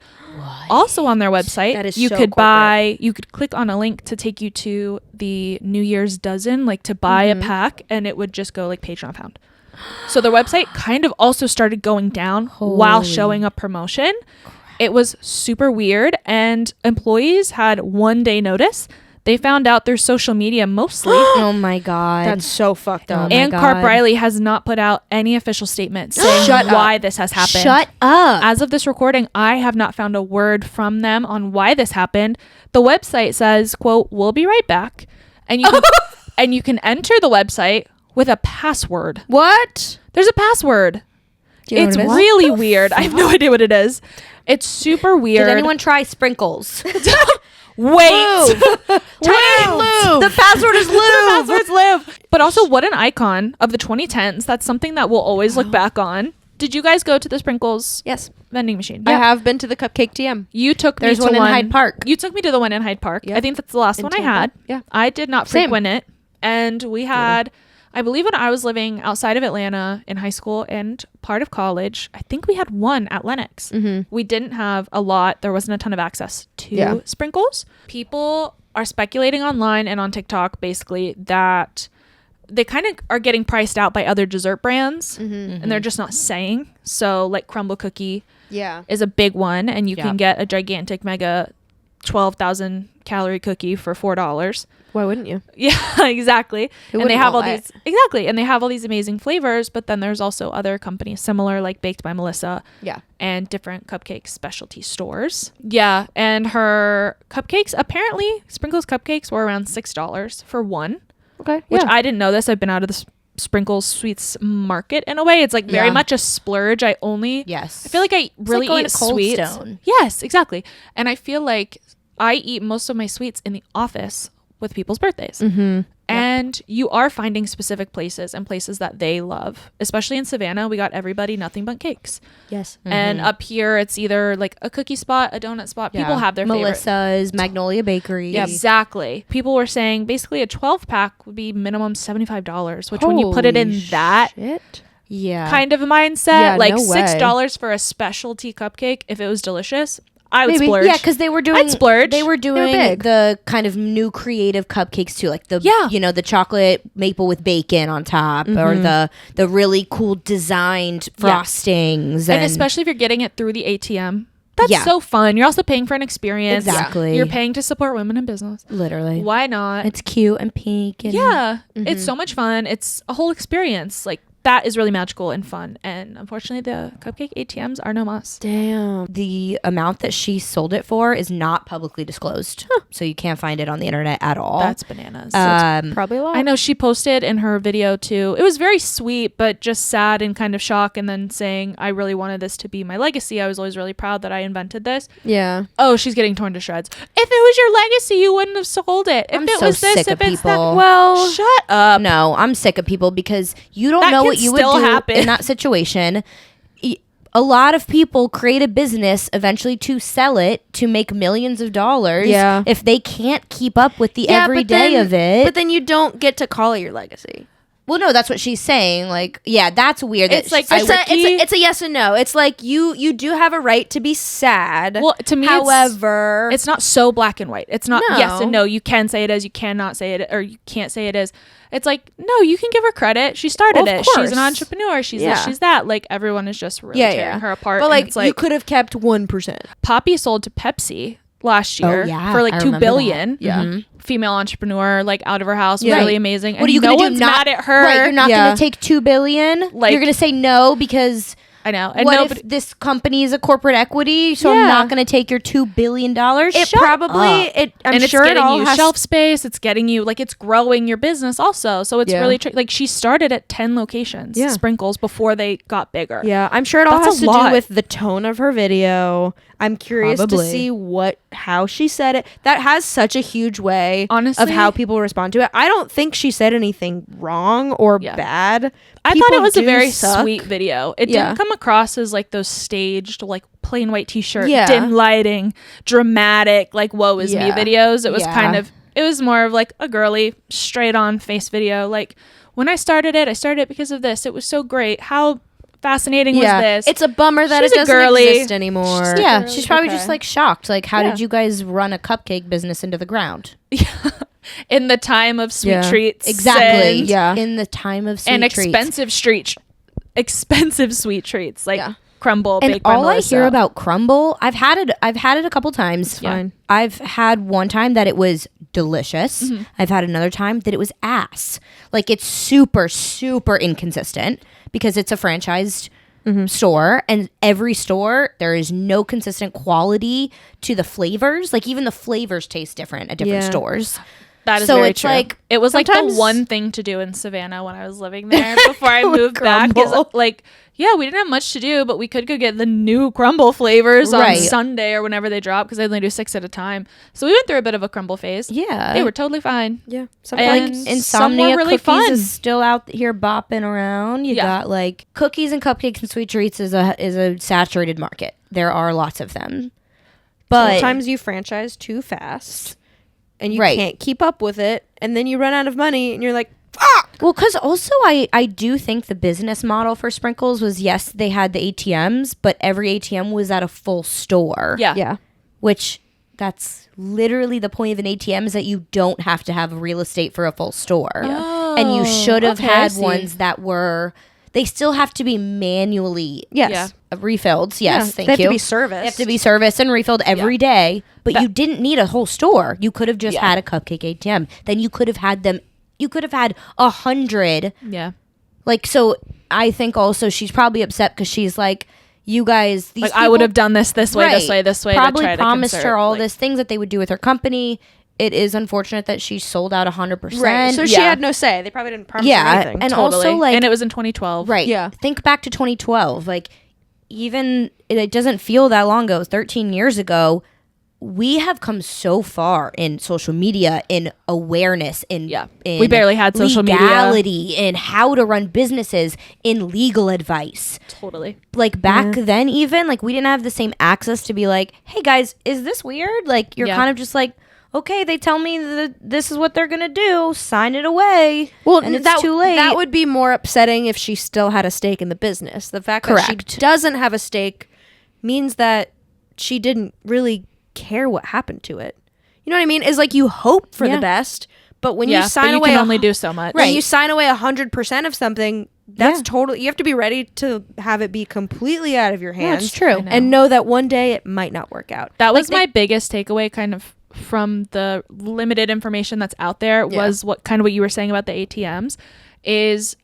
Also on their website,
That is
you
so
could
corporate.
you could click on a link to take you to the New Year's dozen, like to buy a pack, and it would just go like page not found. So their website kind of also started going down while
Holy
showing a promotion. It was super weird, and employees had 1 day notice. They found out through social media mostly.
Oh my God.
That's so fucked up.
my
And
God.
Carp Riley has not put out any official statement saying
Shut up.
why this has happened.
Shut up.
As of this recording, I have not found a word from them on why this happened. The website says, quote, "We'll be right back." And you can, and you can enter the website with a password.
What?
There's a password.
Do you know
It's
what it is?
really weird. I have no idea what it is. It's super weird.
Did anyone try Sprinkles?
Wait.
The password is lube.
Passwords live. But also, what an icon of the 2010s. That's something that we'll always look back on. Did you guys go to the Sprinkles
Yes.
vending machine?
I have been to the Cupcake TM.
You took
There's
me to
one in Hyde Park.
You took me to the one in Hyde Park.
Yeah.
I think that's the last
In
one I
Tampa.
had.
Yeah.
I did not
Same.
frequent it. And we had, I believe when I was living outside of Atlanta in high school and part of college, I think we had one at Lenox. We didn't have a lot. There wasn't a ton of access to Sprinkles. People are speculating online and on TikTok basically that they kind of are getting priced out by other dessert brands and they're just not saying. So like Crumble Cookie
Yeah.
is a big one, and you
Yeah.
can get a gigantic mega 12,000 calorie cookie for $4.
Why wouldn't you?
Yeah, exactly.
Who
And they
wouldn't
have all
want
these exactly, and they have all these amazing flavors. But then there's also other companies similar, like Baked by Melissa,
Yeah.
and different cupcake specialty stores. Yeah, and her cupcakes apparently Sprinkles cupcakes were around $6 for one,
Okay.
which
yeah.
I didn't know this. I've been out of this Sprinkles Sweets market in a way. It's like very
Yeah.
much a splurge. I feel like I really
going
eat
to Cold
sweets.
Stone.
Yes, exactly. And I feel like I eat most of my sweets in the office with people's birthdays. And you are finding specific places and places that they love. Especially in Savannah, we got everybody nothing but cakes.
Yes.
And up here, it's either like a cookie spot, a donut spot. People have their favorite.
Melissa's, Magnolia Bakery.
Yeah, exactly. People were saying basically a 12 pack would be minimum $75, which when you put it in that
Yeah.
kind of mindset,
Yeah,
like
no way.
$6 for a specialty cupcake, if it was delicious, I would
Maybe.
splurge.
Yeah, because they were doing
I'd splurge.
They were doing
big.
the kind of new creative cupcakes too, like the the chocolate maple with bacon on top, or the really cool designed frostings,
and especially if you're getting it through the ATM. That's
Yeah.
so fun. You're also paying for an experience.
Exactly.
You're paying to support women in business.
literally.
Why not?
It's cute and pink. And
Yeah. It's so much fun. It's a whole experience. Like, that is really magical and fun. And unfortunately, the cupcake ATMs are no mas.
Damn.
The amount that she sold it for is not publicly disclosed, so you can't find it on the internet at all.
That's bananas.
Probably a lot.
I know she posted in her video too. It was very sweet, but just sad and kind of shocked. And then saying, I really wanted this to be my legacy. I was always really proud that I invented this.
Yeah.
Oh, she's getting torn to shreds. If it was your legacy, you wouldn't have sold it. If
I'm
it
so
was this,
sick
if
of
it's that,
people.
well, shut up.
No, I'm sick of people because you don't
That
know
can
what you would
still
do
happen.
in that situation. A lot of people create a business eventually to sell it to make millions of dollars.
Yeah.
If they can't keep up with the
Yeah,
everyday of it.
But then you don't get to call it your legacy.
well, no, that's what she's saying. Like, yeah, that's weird. that
It's like
I
it's
would-
It's a yes and no. It's like you do have a right to be sad.
Well, to me,
however,
it's not so black and white. It's not
No.
yes and no. You can say it as, you cannot say it, or you can't say it as. It's like, no, you can give her credit. She started
Of
it. She's
course.
an entrepreneur. She's
Yeah.
this, she's that. Like, everyone is just really tearing her apart.
But
and
like,
it's
you could have kept 1%.
Poppy sold to Pepsi last year
yeah,
for like
I
$2
remember
billion.
that. Yeah.
Female entrepreneur, like out of her house,
Yeah.
really amazing.
What are you
no
going to do?
one's
Not
mad at her.
Right, you're not
Yeah.
going to take $2 billion.
Like-
you're going to say no because
I know. And
what
nobody,
if this company is a corporate equity? So
Yeah.
I'm not going to take your $2 billion.
It
Shut
probably
up.
I'm
and
sure
it's
it
getting
all
you
has
shelf space. It's getting you, like, it's growing your business also. So it's
Yeah.
really like she started at 10 locations,
Yeah.
Sprinkles, before they got bigger.
Yeah, I'm sure it all
That's
has
a
to
lot.
do with the tone of her video. I'm curious
Probably.
to see how she said it. That has such a huge way
Honestly,
of how people respond to it. I don't think she said anything wrong or
Yeah.
bad.
I thought
People
it was a
do
very
suck.
sweet video. It
Yeah.
didn't come across as like those staged, like plain white t-shirt,
Yeah.
dim lighting, dramatic, like woe is me
Yeah.
videos. It was
Yeah.
kind of, it was more of like a girly, straight on face video. Like, when I started it because of this. It was so great. How fascinating was this?
It's a bummer that
She's
it
a
doesn't
girly.
exist anymore.
Yeah,
Really?
she's probably
Okay.
just like shocked. Like, how
Yeah.
did you guys run a cupcake business into the ground?
in the time of sweet
Yeah.
treats.
Exactly.
And,
Yeah.
In the time of sweet
and
treats.
expensive sweet treats. Like
Yeah.
Crumble,
And
baked by
all I
Melissa.
hear about Crumble, I've had it a couple times.
Yeah.
Fine.
I've had one time that it was delicious. I've had another time that it was ass. Like, it's super, super inconsistent because it's a franchised store, and every store there is no consistent quality to the flavors. Like, even the flavors taste different at different
Yeah.
stores.
That is
So
very
it's
true.
like,
It was like the
sometimes-
one thing to do in Savannah when I was living there before I moved back. Is
Crumble.
like, yeah, we didn't have much to do, but we could go get the new Crumble flavors on
Right.
Sunday or whenever they drop, because they only do 6 at a time. So we went through a bit of a Crumble phase.
Yeah.
They were totally fine.
Yeah.
And
Sometimes
some
Insomnia
were really
Cookies
fun.
is still out here bopping around. You
Yeah.
got like cookies and cupcakes and sweet treats is a saturated market. There are lots of them, but
sometimes you franchise too fast and you
Right.
can't keep up with it, and then you run out of money and you're like,
well, because also I do think the business model for Sprinkles was, yes, they had the ATMs, but every ATM was at a full store.
Yeah.
yeah.
Which that's literally the point of an ATM, is that you don't have to have real estate for a full store.
Oh,
And you should have
okay, I
had
see.
ones that were, they still have to be manually
Yes.
Yeah.
refilled. Yes, thank
they have
you.
to be serviced.
They have to be serviced and refilled every day, but you didn't need a whole store. You could have just
Yeah.
had a cupcake ATM. Then you could have had them. You could have had 100.
Yeah.
Like, so I think also she's probably upset because she's like, you guys, these
Like,
people,
I would have done this way, this
Right.
way, this way.
Probably
to try
promised
to
her all
like,
this things that they would do with her company. it is unfortunate that she sold out 100%.
Right. So she had no say. They probably didn't promise her anything.
And
Totally.
also like,
and it was in 2012.
right.
Yeah.
Think back to 2012. Like, even it doesn't feel that long ago. It was 13 years ago. We have come so far in social media, in awareness, in
We barely had social media.
legality, in how to run businesses, in legal advice.
Totally.
Like back then, even like we didn't have the same access to be like, hey guys, is this weird? Like you're kind of just like, okay, they tell me that this is what they're gonna do. Sign it away.
Well,
and it's too late.
That would be more upsetting if she still had a stake in the business. The fact that
Correct.
she doesn't have a stake means that she didn't really care what happened to it. You know what I mean? Is like you hope for the best, but when you sign
but you
away,
can only do so much.
When you sign away 100% of something, that's totally. You have to be ready to have it be completely out of your hands.
That's true.
And know that one day it might not work out.
That was my biggest takeaway, kind of from the limited information that's out there. Was what you were saying about the ATMs. Is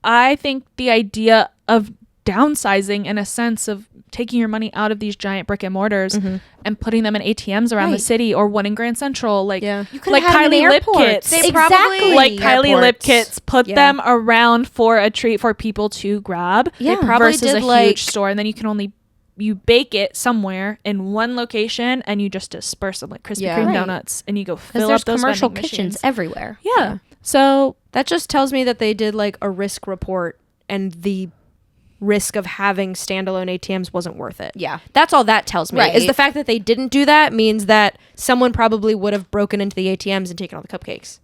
I think the idea of downsizing, in a sense of taking your money out of these giant brick and mortars and putting them in ATMs around the city, or one in Grand Central, like
You could
like
have had
Kylie
them in
Lip
airports.
Kits.
They probably
like Kylie Lip
airports.
Kits, put them around for a treat for people to grab.
Yeah.
They probably
versus
did
a
like,
huge store, and then you can only bake it somewhere in one location and you just disperse them like Krispy Kreme donuts, and you go fill
there's
up those
commercial
vending
kitchens
machines.
everywhere.
Yeah. So
that just tells me that they did like a risk report, and the risk of having standalone ATMs wasn't worth it.
Yeah.
That's all that tells me.
Right.
Is the fact that they didn't do that means that someone probably would have broken into the ATMs and taken all the cupcakes.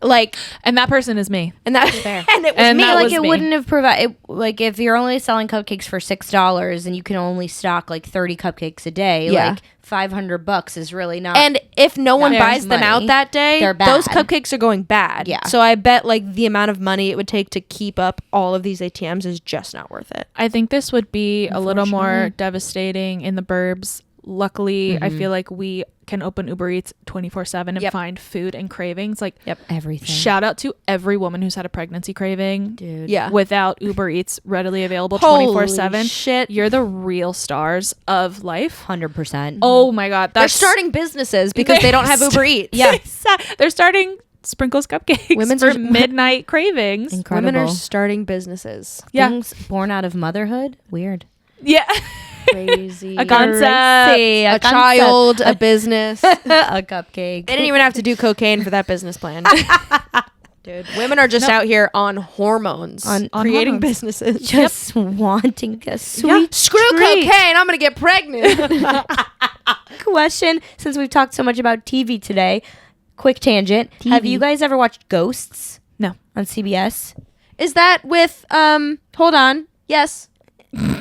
Like,
and that person is me.
and that fair. And it was
And
me.
that
Like
was
it
me.
wouldn't have provided, like if you're only selling cupcakes for $6 and you can only stock like 30 cupcakes a day,
Yeah.
like $500 is really not.
And if no one
Fair.
buys them out
Money.
that day,
They're
those
bad.
cupcakes are going bad.
Yeah.
So I bet like the amount of money it would take to keep up all of these ATMs is just not worth it.
I think this would be a little more devastating in the burbs. Luckily, I feel like we can open Uber Eats 24/7 and find food and cravings. Like,
everything.
shout out to every woman who's had a pregnancy craving.
Dude.
Yeah.
Without Uber Eats readily available
Holy
24/7.
shit.
You're the real stars of life.
100%.
Oh my God.
They're starting businesses because they don't have Uber Eats.
Yeah.
They're starting Sprinkles Cupcakes
Women's
for
are-
midnight cravings.
Incredible.
Women are starting businesses.
Yeah.
Things born out of motherhood. Weird.
Yeah.
Crazy.
A concept.
Crazy.
A child, a business.
a cupcake.
They didn't even have to do cocaine for that business plan. Dude, women are just out here on hormones,
On
creating
hormones.
businesses.
Just wanting a sweet
Screw
treat.
cocaine. I'm going to get pregnant.
Question, since we've talked so much about TV today, quick tangent. Have you guys ever watched Ghosts
No.
on CBS?
Is that with, hold on. Yes.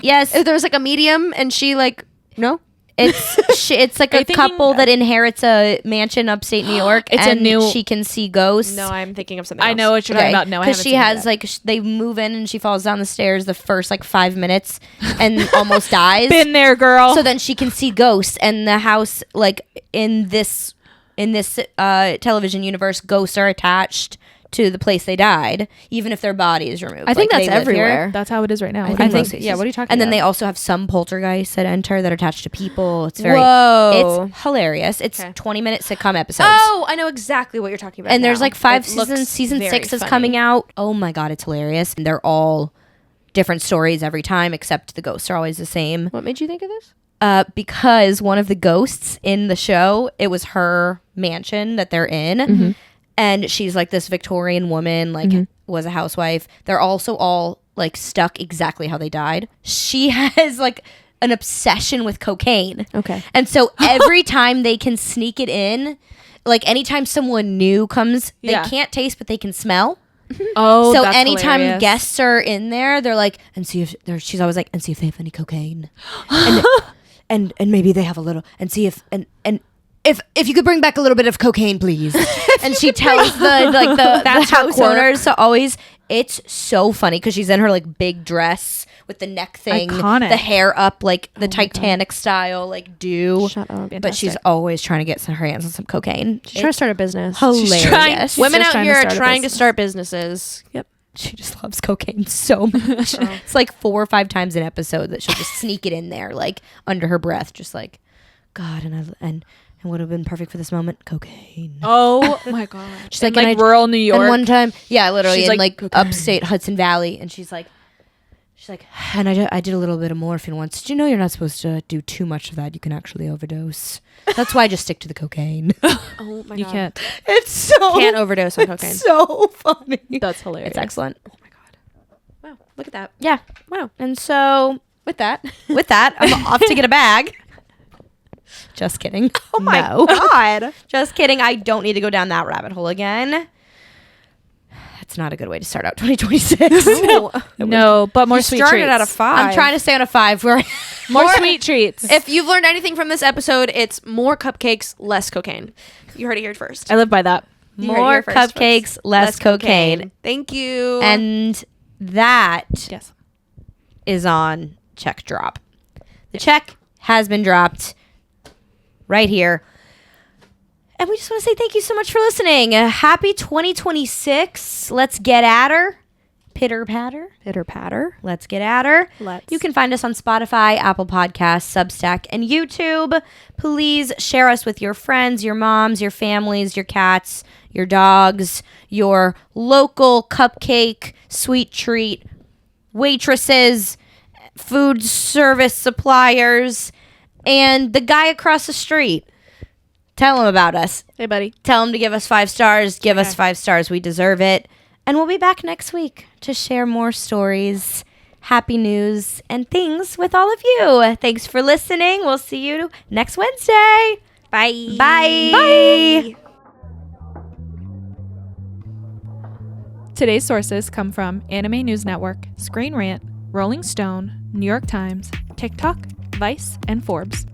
Yes.
If there was like a medium and she like, no?
It's like
Are
a
you thinking-
couple that inherits a mansion upstate New York.
It's a
and
new-
she can see ghosts.
No, I'm thinking of something else.
I know what you're talking about. No, I haven't
Because she
seen
has
that.
like they move in and she falls down the stairs the first like 5 minutes and almost dies.
Been there, girl.
So then she can see ghosts, and the house, like in this television universe, ghosts are attached to the place they died, even if their body is removed.
I think
Like,
that's
they live here.
everywhere.
That's how it is right now.
I
I
think
think,
most
yeah, what are you talking
And
about?
then they also have some poltergeists that enter that are attached to people. It's very,
Whoa.
it's hilarious. It's
Okay.
20-minute sitcom episodes.
Oh, I know exactly what you're talking about.
And there's
now.
like 5
It looks
seasons. Season
very
6 is
funny.
coming out. Oh my God, it's hilarious. And they're all different stories every time, except the ghosts are always the same.
What made you think of this?
Because one of the ghosts in the show, it was her mansion that they're in. And she's like this Victorian woman, like was a housewife. They're also all like stuck exactly how they died. She has like an obsession with cocaine.
Okay.
And so every time they can sneak it in, like anytime someone new comes, they
Yeah.
can't taste, but they can smell.
Oh,
So
that's
anytime
hilarious.
guests are in there, they're like, and see if she's always like, and see if they have any cocaine, and maybe they have a little, and see if and if you could bring back a little bit of cocaine, please. And she tells the
That's her
house
quirk.
owners to always. It's so funny because she's in her like big dress with the neck thing,
Iconic.
the hair up like the Titanic style, like do.
Shut up.
But she's always trying to get her hands on some cocaine.
She's trying to start a business.
Hilarious.
Women
just
out
trying to
here are
start a
trying to
business.
start businesses. Yep.
She just loves cocaine so much. It's like 4 or 5 times an episode that she'll just sneak it in there, like under her breath, just like, God, and and would have been perfect for this moment, cocaine.
Oh my god.
She's
In,
like,
like rural New York.
And one time, yeah, literally
She's
in
like,
like upstate Hudson Valley, and she's like, and I did a little bit of morphine once. Did you know you're not supposed to do too much of that? You can actually overdose. That's why I just stick to the cocaine.
Oh my god.
You can't.
It's so
Can't overdose on cocaine.
so funny.
That's hilarious.
It's excellent.
Oh my god. Wow. Look at that.
Yeah.
Wow.
And so
With that.
I'm off to get a bag. Just kidding.
Oh my
No.
god.
Just kidding. I don't need to go down that rabbit hole again. That's not a good way to start out 2026.
No, but more sweet
Started
treats.
at a 5.
I'm trying to stay on a 5. Where
More sweet treats.
If you've learned anything from this episode, it's more cupcakes, less cocaine. You heard it here first.
I live by that.
You heard it
more
here first,
cupcakes,
folks.
less cocaine.
Thank you.
And that
Yes.
is on check drop. The check has been dropped right here. And we just want to say thank you so much for listening. Happy 2026. Let's get at her. Pitter patter.
pitter patter.
Let's get at her.
Let's.
You can find us on Spotify, Apple Podcasts, Substack, and YouTube. Please share us with your friends, your moms, your families, your cats, your dogs, your local cupcake, sweet treat, waitresses, food service suppliers, and the guy across the street. Tell him about us.
Hey, buddy.
Tell him to give us 5 stars. Give us 5 stars. We deserve it. And we'll be back next week to share more stories, happy news, and things with all of you. Thanks for listening. We'll see you next Wednesday.
Bye.
Bye.
Bye.
Today's sources come from Anime News Network, Screen Rant, Rolling Stone, New York Times, TikTok, Vice, and Forbes.